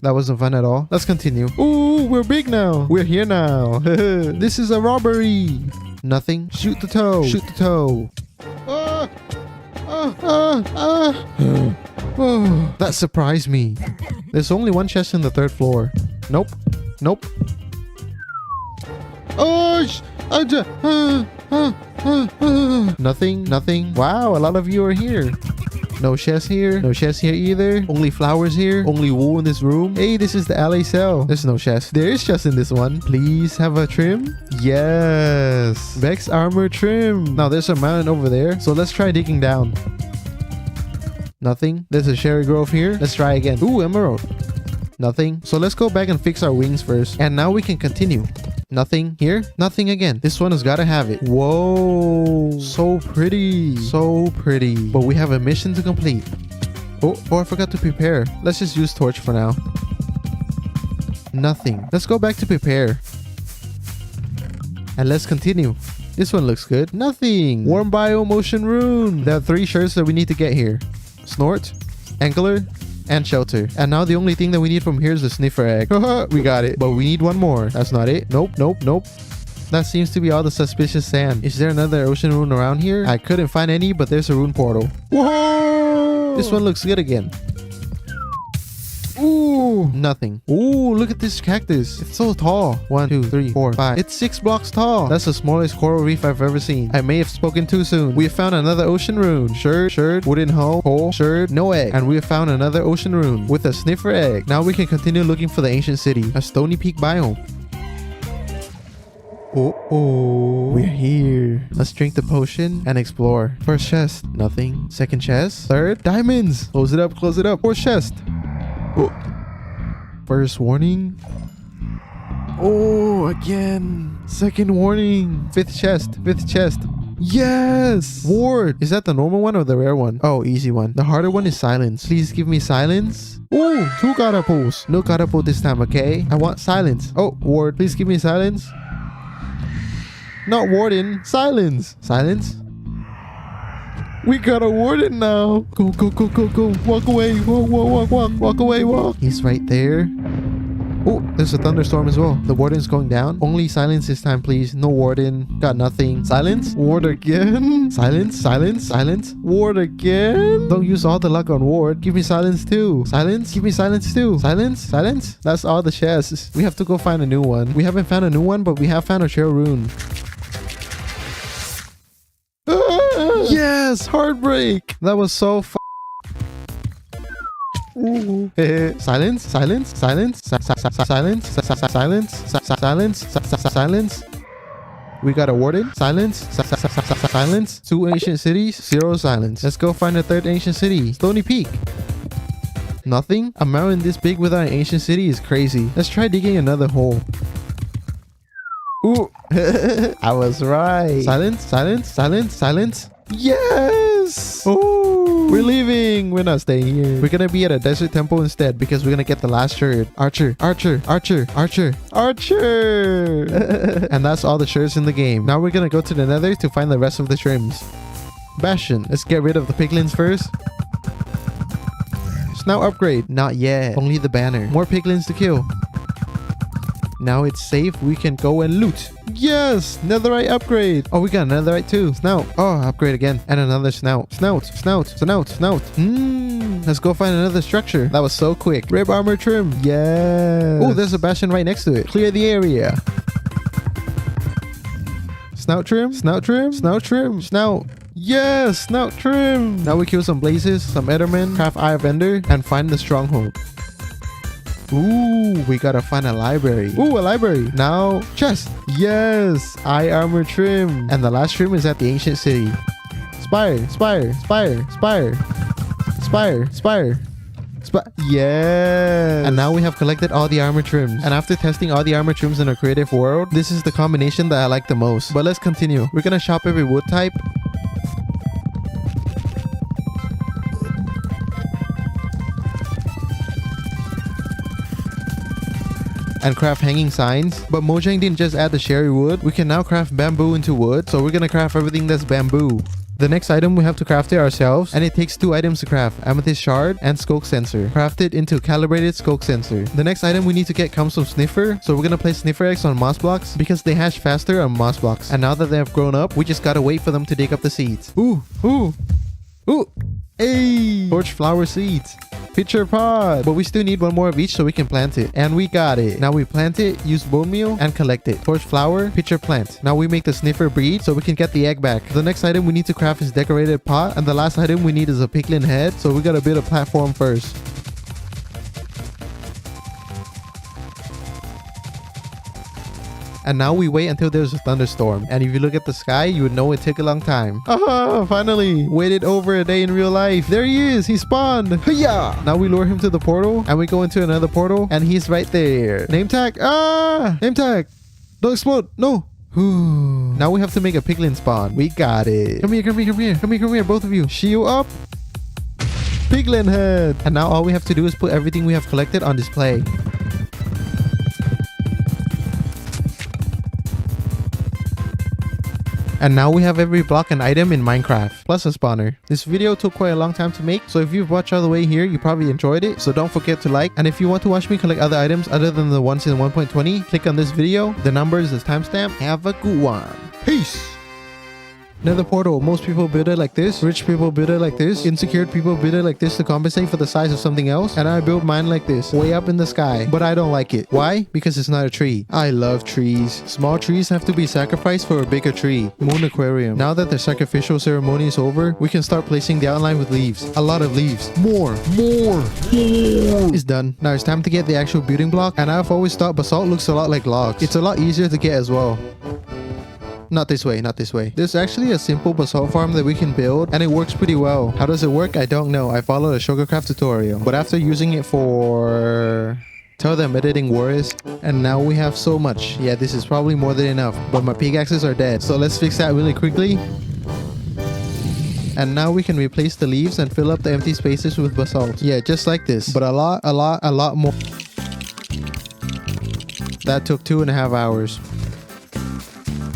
That wasn't fun at all. Let's continue. Ooh, we're big now. We're here now. This is a robbery. Nothing. Shoot the toe. Oh, that surprised me. There's only one chest in the 3rd floor. Nope. Nothing. Wow, a lot of you are here. No chest here. No chest here either. Only flowers here. Only wool in this room. Hey, this is the alley cell. There's no chest. There is chest in this one. Please have a trim. Yes. Vex armor trim. Now there's a mountain over there. So let's try digging down. Nothing. There's a cherry grove here. Let's try again. Ooh, emerald. Nothing. So let's go back and fix our wings first. And now we can continue. Nothing here. Nothing again. This one has got to have it. Whoa. So pretty. But we have a mission to complete. Oh, I forgot to prepare. Let's just use torch for now. Nothing. Let's go back to prepare. And let's continue. This one looks good. Nothing. Warm biome ocean rune. There are 3 shirts that we need to get here. Snort, Angler, and Shelter. And now the only thing that we need from here is the sniffer egg. We got it. But we need one more. That's not it. Nope. That seems to be all the suspicious sand. Is there another ocean rune around here? I couldn't find any, but there's a rune portal. Whoa! This one looks good again. Ooh, nothing. Ooh, look at this cactus. It's so tall. 1, 2, 3, 4, 5. It's 6 blocks tall. That's the smallest coral reef I've ever seen. I may have spoken too soon. We have found another ocean rune. Shirt, wooden hoe, hole, shirt, no egg. And we have found another ocean rune with a sniffer egg. Now we can continue looking for the ancient city, a stony peak biome. Oh, we're here. Let's drink the potion and explore. First chest, nothing. Second chest, third, diamonds. Close it up. Fourth chest. Oh. First warning. Oh, again. Second warning. Fifth chest. Yes! Ward. Is that the normal one or the rare one? Oh, easy one. The harder one is silence. Please give me silence. Oh, 2 catapults. No catapult this time, okay? I want silence. Oh, Ward. Please give me silence. Not warden. Silence. We got a warden now. Go. Walk away. Walk away. He's right there. Oh, there's a thunderstorm as well. The warden's going down. Only silence this time, please. No warden. Got nothing. Silence. Ward again. Silence. Ward again. Don't use all the luck on Ward. Give me silence too. Silence. Give me silence too. Silence. That's all the chests. We have to go find a new one. We haven't found a new one, but we have found a share rune. Yes, heartbreak. That was so silence. We got a warden. Silence. 2 ancient cities. 0 silence. Let's go find a 3rd ancient city. Stony Peak. Nothing. A mountain this big without an ancient city is crazy. Let's try digging another hole. Ooh. I was right. Silence. Yes! Oh, we're leaving. We're not staying here. We're gonna be at a desert temple instead because we're gonna get the last shirt. Archer. And that's all the shirts in the game. Now we're gonna go to the Nether to find the rest of the trims. Bastion. Let's get rid of the piglins first. Snout upgrade. Not yet. Only the banner. More piglins to kill. Now it's safe. We can go and loot. Yes! Netherite upgrade. Oh, we got netherite too. Snout. Oh, upgrade again. And another snout. Snout. Let's go find another structure. That was so quick. Rib armor trim. Yes. Oh, there's a bastion right next to it. Clear the area. Snout trim. Yes! Snout trim. Now we kill some blazes, some Ethermen, craft Eye of Ender, and find the stronghold. Ooh, we gotta find a library. Ooh, a library. Now, chest. Yes, eye armor trim. And the last trim is at the ancient city. Spire. Yes. And now we have collected all the armor trims. And after testing all the armor trims in a creative world, this is the combination that I like the most. But let's continue. We're gonna shop every wood type. and craft hanging signs. But Mojang didn't just add the cherry wood. We can now craft bamboo into wood. So we're gonna craft everything that's bamboo. The next item we have to craft it ourselves, and it takes 2 items to craft: amethyst shard and scope sensor. Craft it into calibrated scope sensor. The next item we need to get comes from sniffer, so we're gonna place sniffer eggs on moss blocks because they hatch faster on moss blocks. And now that they have grown up, we just gotta wait for them to dig up the seeds. Ooh, hey! Torch flower seeds. Pitcher pod. But we still need 1 more of each so we can plant it. And we got it. Now we plant it, use bone meal, and collect it. Torch flower, pitcher plant. Now we make the sniffer breed so we can get the egg back. The next item we need to craft is decorated pot. And the last item we need is a piglin head. So we gotta build a platform first. And now we wait until there's a thunderstorm. And if you look at the sky, you would know it took a long time. Ah, finally! Waited over a day in real life. There he is! He spawned! Hiya! Now we lure him to the portal, and we go into another portal, and he's right there. Name tag! Ah! Name tag! Don't explode! No! Now we have to make a piglin spawn. We got it. Come here, come here, come here. Come here, come here, both of you. Shield up. Piglin head! And now all we have to do is put everything we have collected on display. And now we have every block and item in Minecraft, plus a spawner. This video took quite a long time to make, so if you've watched all the way here, you probably enjoyed it, so don't forget to like. And if you want to watch me collect other items other than the ones in 1.20, click on this video. The number is the timestamp. Have a good one. Peace! Nether portal. Most people build it like this. Rich people build it like this. Insecure people build it like this to compensate for the size of something else. And I built mine like this, way up in the sky. But I don't like it. Why? Because it's not a tree. I love trees. Small trees have to be sacrificed for a bigger tree. Moon aquarium. Now that the sacrificial ceremony is over, we can start placing the outline with leaves. A lot of leaves. More. It's done. Now it's time to get the actual building block. And I've always thought basalt looks a lot like logs. It's a lot easier to get as well. Not this way, not this way. There's actually a simple basalt farm that we can build, and it works pretty well. How does it work? I don't know. I followed a sugarcraft tutorial. But after using it for... Tell them editing Worrizz, and now we have so much. Yeah, this is probably more than enough, but my pickaxes are dead. So let's fix that really quickly. And now we can replace the leaves and fill up the empty spaces with basalt. Yeah, just like this. But a lot more. That took 2.5 hours.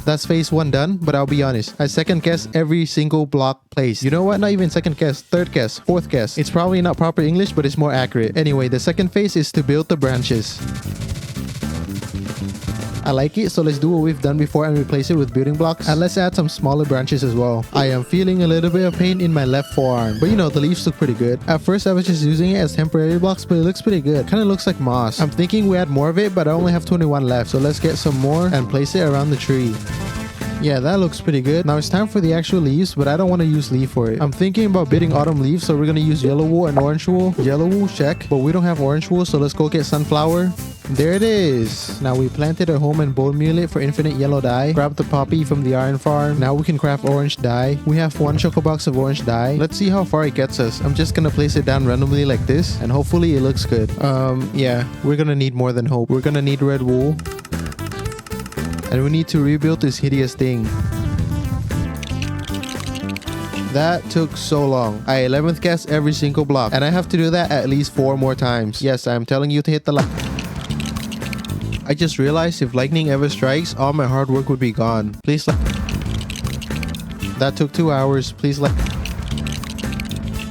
That's phase 1 done, but I'll be honest, I second guess every single block placed. You know what? Not even second guess, third guess, fourth guess. It's probably not proper English, but it's more accurate. Anyway, the second phase is to build the branches. I like it, so let's do what we've done before and replace it with building blocks. And let's add some smaller branches as well. I am feeling a little bit of pain in my left forearm, but you know, the leaves look pretty good. At first I was just using it as temporary blocks, but it looks pretty good. Kind of looks like moss. I'm thinking we add more of it, but I only have 21 left, so let's get some more and place it around the tree. Yeah, that looks pretty good. Now it's time for the actual leaves, but I don't want to use leaf for it. I'm thinking about bidding autumn leaves, so we're going to use yellow wool and orange wool. Yellow wool, check. But we don't have orange wool, so let's go get sunflower. There it is. Now we planted a home and bone meal it for infinite yellow dye. Grab the poppy from the iron farm. Now we can craft orange dye. We have 1 choco box of orange dye. Let's see how far it gets us. I'm just gonna place it down randomly like this, and hopefully it looks good. Yeah, we're gonna need more than hope. We're gonna need red wool. And we need to rebuild this hideous thing. That took so long. I 11th guessed every single block, and I have to do that at least 4 more times. Yes, I'm telling you to hit the like. I just realized if lightning ever strikes, all my hard work would be gone. Please like. That took 2 hours. Please like.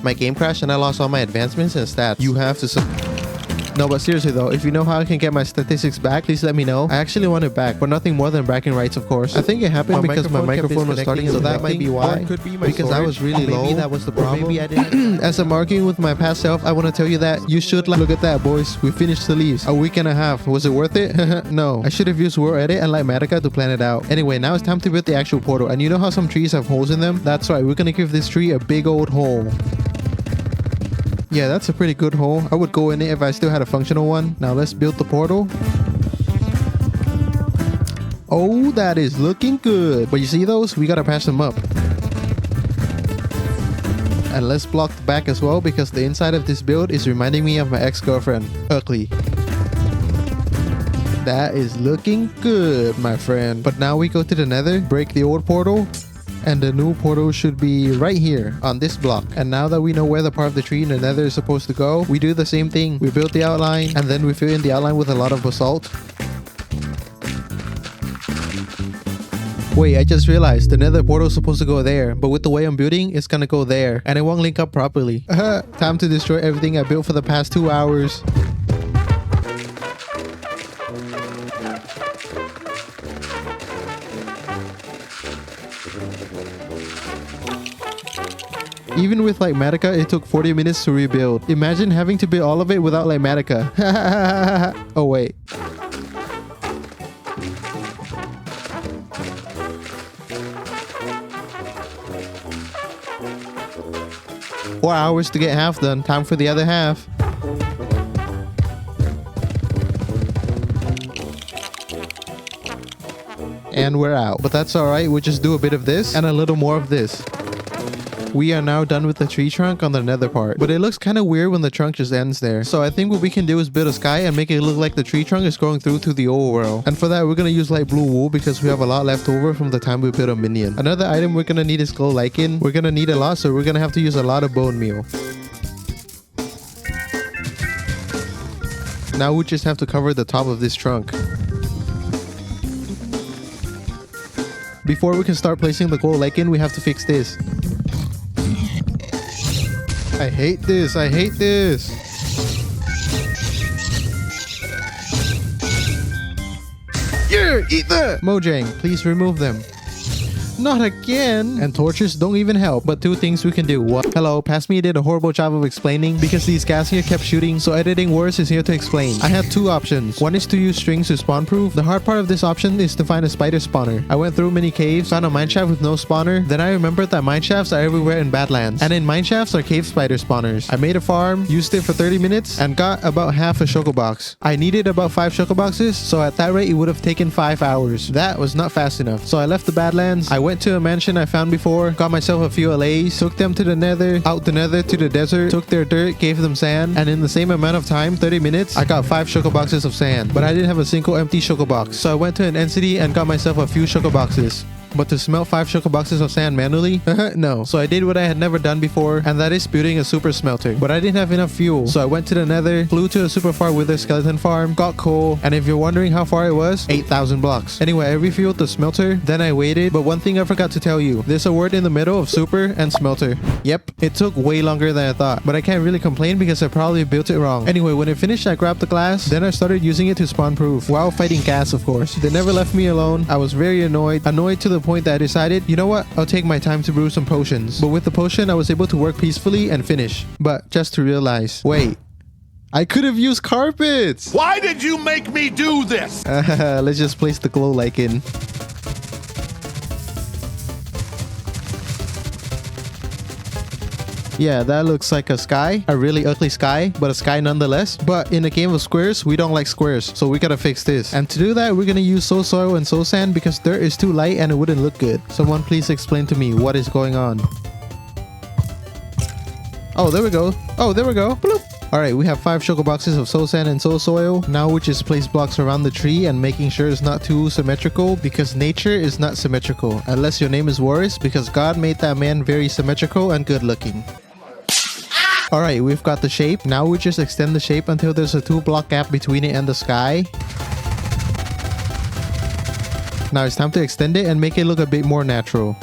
My game crashed and I lost all my advancements and stats. You have to. No, but seriously though, if you know how I can get my statistics back, please let me know. I actually want it back, but nothing more than bragging rights, of course. I think it happened because my microphone was starting, so that might be why. Could be because I was really low. Maybe that was the problem. Maybe I didn't. As I'm arguing with my past self, I want to tell you that you should like. Look at that, boys. We finished the leaves. A week and a half. Was it worth it? No. I should have used World Edit and Lightmatica to plan it out. Anyway, now it's time to build the actual portal. And you know how some trees have holes in them? That's right. We're gonna give this tree a big old hole. Yeah, that's a pretty good hole. I would go in it if I still had a functional one. Now let's build the portal. Oh, that is looking good. But you see those? We gotta patch them up. And let's block the back as well, because the inside of this build is reminding me of my ex-girlfriend, Ugly. That is looking good, my friend. But now we go to the Nether, break the old portal, And the new portal should be right here on this block. And now that we know where the part of the tree in the nether is supposed to go, we do the same thing. We build the outline and then we fill in the outline with a lot of basalt. Wait, I just realized the nether portal is supposed to go there, but with the way I'm building, it's gonna go there, and it won't link up properly. Time to destroy everything I built for the past 2 hours. Even with Lightmatica, it took 40 minutes to rebuild. Imagine having to build all of it without Lightmatica. Oh wait. Four hours to get half done. Time for the other half. And we're out. But that's alright. We'll just do a bit of this and a little more of this. We are now done with the tree trunk on the nether part, but it looks kind of weird when the trunk just ends there. So I think what we can do is build a sky and make it look like the tree trunk is going through to the overworld. And for that, we're going to use light blue wool because we have a lot left over from the time we built a minion. Another item we're going to need is glow lichen. We're going to need a lot, so we're going to have to use a lot of bone meal. Now we just have to cover the top of this trunk. Before we can start placing the glow lichen, we have to fix this. I hate this. I hate this. Yeah, eat that. Mojang, please remove them. Not again. And torches don't even help. But two things we can do. What? Hello, past me did a horrible job of explaining because these guys here kept shooting. So editing Worrizz is here to explain. I had two options. One is to use strings to spawn proof. The hard part of this option is to find a spider spawner. I went through many caves, found a mineshaft with no spawner. Then I remembered that mineshafts are everywhere in Badlands. And in mineshafts are cave spider spawners. I made a farm, used it for 30 minutes, and got about half a chocobox. I needed about 5 chocoboxes, so at that rate it would have taken 5 hours. That was not fast enough. So I left the Badlands. I went to a mansion I found before, got myself a few LAs, took them to the nether, out the nether to the desert, took their dirt, gave them sand, and in the same amount of time, 30 minutes, I got 5 chocoboxes of sand. But I didn't have a single empty chocobox. So I went to an end city and got myself a few chocoboxes. But to smelt 5 chocoboxes of sand manually? No. So I did what I had never done before, and that is building a super smelter. But I didn't have enough fuel, so I went to the nether, flew to a super far wither skeleton farm, got coal, and if you're wondering how far it was, 8,000 blocks. Anyway, I refueled the smelter, then I waited, but one thing I forgot to tell you. There's a word in the middle of super and smelter. Yep, it took way longer than I thought, but I can't really complain because I probably built it wrong. Anyway, when it finished, I grabbed the glass, then I started using it to spawn proof, while fighting gas, of course. They never left me alone. I was very annoyed to the point that I decided, you know what, I'll take my time to brew some potions. But with the potion, I was able to work peacefully and finish. But just to realize, wait, I could have used carpets! Why did you make me do this? Let's just place the glow lichen. Yeah, that looks like a sky. A really ugly sky, but a sky nonetheless. But in a game of squares, we don't like squares, so we gotta fix this. And to do that, we're gonna use soul soil and soul sand because dirt is too light and it wouldn't look good. Someone please explain to me what is going on. Oh, there we go. Oh, there we go. Bloop. Alright, we have 5 chocoboxes of soul sand and soul soil. Now we just place blocks around the tree and making sure it's not too symmetrical because nature is not symmetrical. Unless your name is Worrizz, because God made that man very symmetrical and good looking. Alright, we've got the shape. Now we just extend the shape until there's a 2-block gap between it and the sky. Now it's time to extend it and make it look a bit more natural.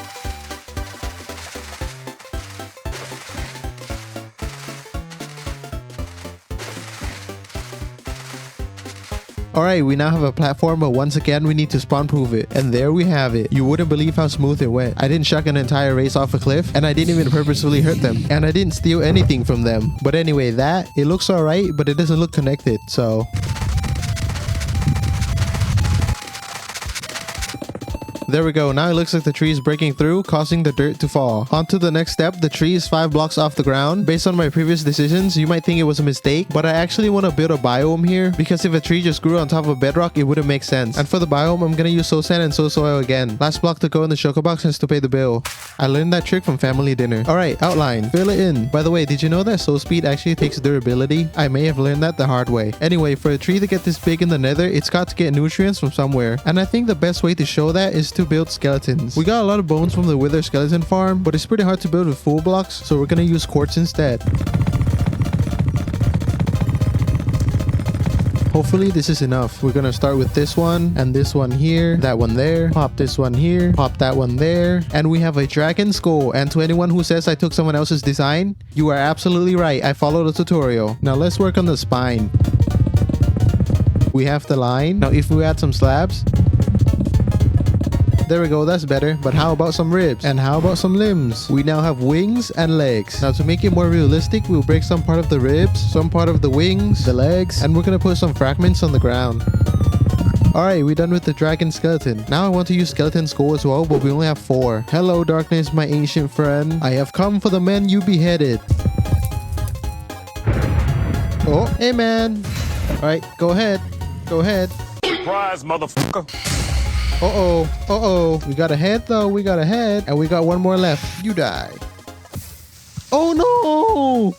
Alright, we now have a platform, but once again we need to spawn proof it. And there we have it. You wouldn't believe how smooth it went. I didn't chuck an entire race off a cliff, and I didn't even purposefully hurt them. And I didn't steal anything from them. But anyway, it looks alright, but it doesn't look connected, so... There we go. Now it looks like the tree is breaking through, causing the dirt to fall. On to the next step. The tree is 5 blocks off the ground. Based on my previous decisions, you might think it was a mistake, but I actually want to build a biome here because if a tree just grew on top of bedrock, it wouldn't make sense. And for the biome, I'm gonna use soul sand and soul soil again. Last block to go in the chocobox has to pay the bill. I learned that trick from family dinner. Alright, outline. Fill it in. By the way, did you know that soul speed actually takes durability? I may have learned that the hard way. Anyway, for a tree to get this big in the nether, it's got to get nutrients from somewhere. And I think the best way to show that is to to build skeletons. We got a lot of bones from the Wither skeleton farm, but it's pretty hard to build with full blocks, so we're gonna use quartz instead. Hopefully this is enough. We're gonna start with this one and this one here, that one there, pop this one here, pop that one there, and we have a dragon skull. And to anyone who says I took someone else's design, you are absolutely right. I followed the tutorial. Now let's work on the spine. We have the line. Now if we add some slabs, there we go, that's better. But how about some ribs? And how about some limbs? We now have wings and legs. Now to make it more realistic, we'll break some part of the ribs, some part of the wings, the legs, and we're gonna put some fragments on the ground. Alright, we're done with the dragon skeleton. Now I want to use skeleton skull as well, but we only have 4. Hello darkness, my ancient friend. I have come for the men you beheaded. Oh, hey man. Alright, go ahead. Go ahead. Surprise, motherfucker. Uh-oh. We got a head though. We got a head. And we got one more left. You die. Oh no!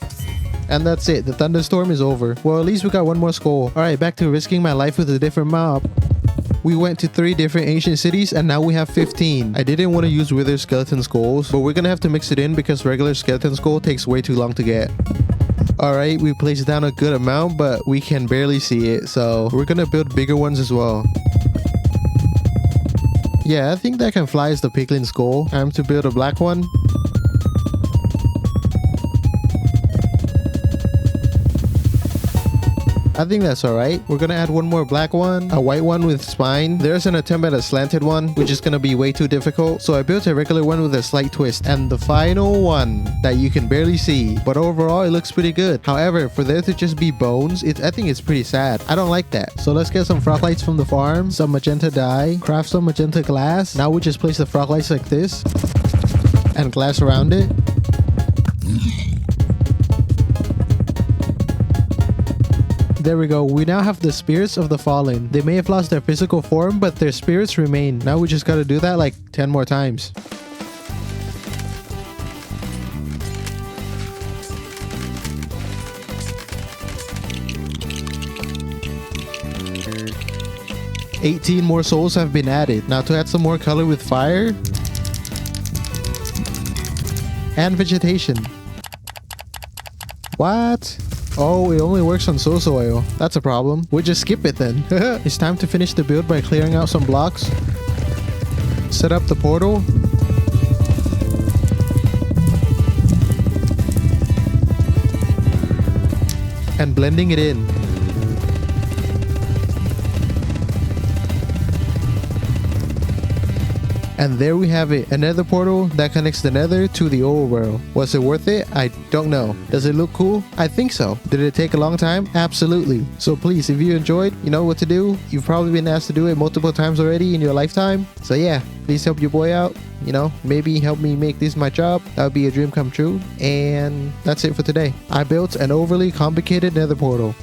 And that's it. The thunderstorm is over. Well, at least we got one more skull. Alright, back to risking my life with a different mob. We went to 3 different ancient cities and now we have 15. I didn't want to use Wither skeleton skulls, but we're gonna have to mix it in because regular skeleton skull takes way too long to get. Alright, we placed down a good amount, but we can barely see it, so we're gonna build bigger ones as well. Yeah, I think that can fly as the piglin skull. Time to build a black one. I think that's alright. We're gonna add one more black one, a white one with spine. There's an attempt at a slanted one, which is gonna be way too difficult. So I built a regular one with a slight twist. And the final one that you can barely see. But overall, it looks pretty good. However, for there to just be bones, I think it's pretty sad. I don't like that. So let's get some frog lights from the farm, some magenta dye, craft some magenta glass. Now we just place the frog lights like this and glass around it. There we go. We now have the spirits of the fallen. They may have lost their physical form, but their spirits remain. Now we just gotta do that like 10 more times. $18 more souls have been added. Now to add some more color with fire and vegetation. What? Oh, it only works on soul oil. That's a problem. We'll just skip it then. It's time to finish the build by clearing out some blocks. Set up the portal. And blending it in. And there we have it, a nether portal that connects the nether to the overworld. Was it worth it? I don't know. Does it look cool? I think so. Did it take a long time? Absolutely. So please, if you enjoyed, you know what to do. You've probably been asked to do it multiple times already in your lifetime. So yeah, please help your boy out. You know, maybe help me make this my job. That would be a dream come true. And that's it for today. I built an overly complicated nether portal.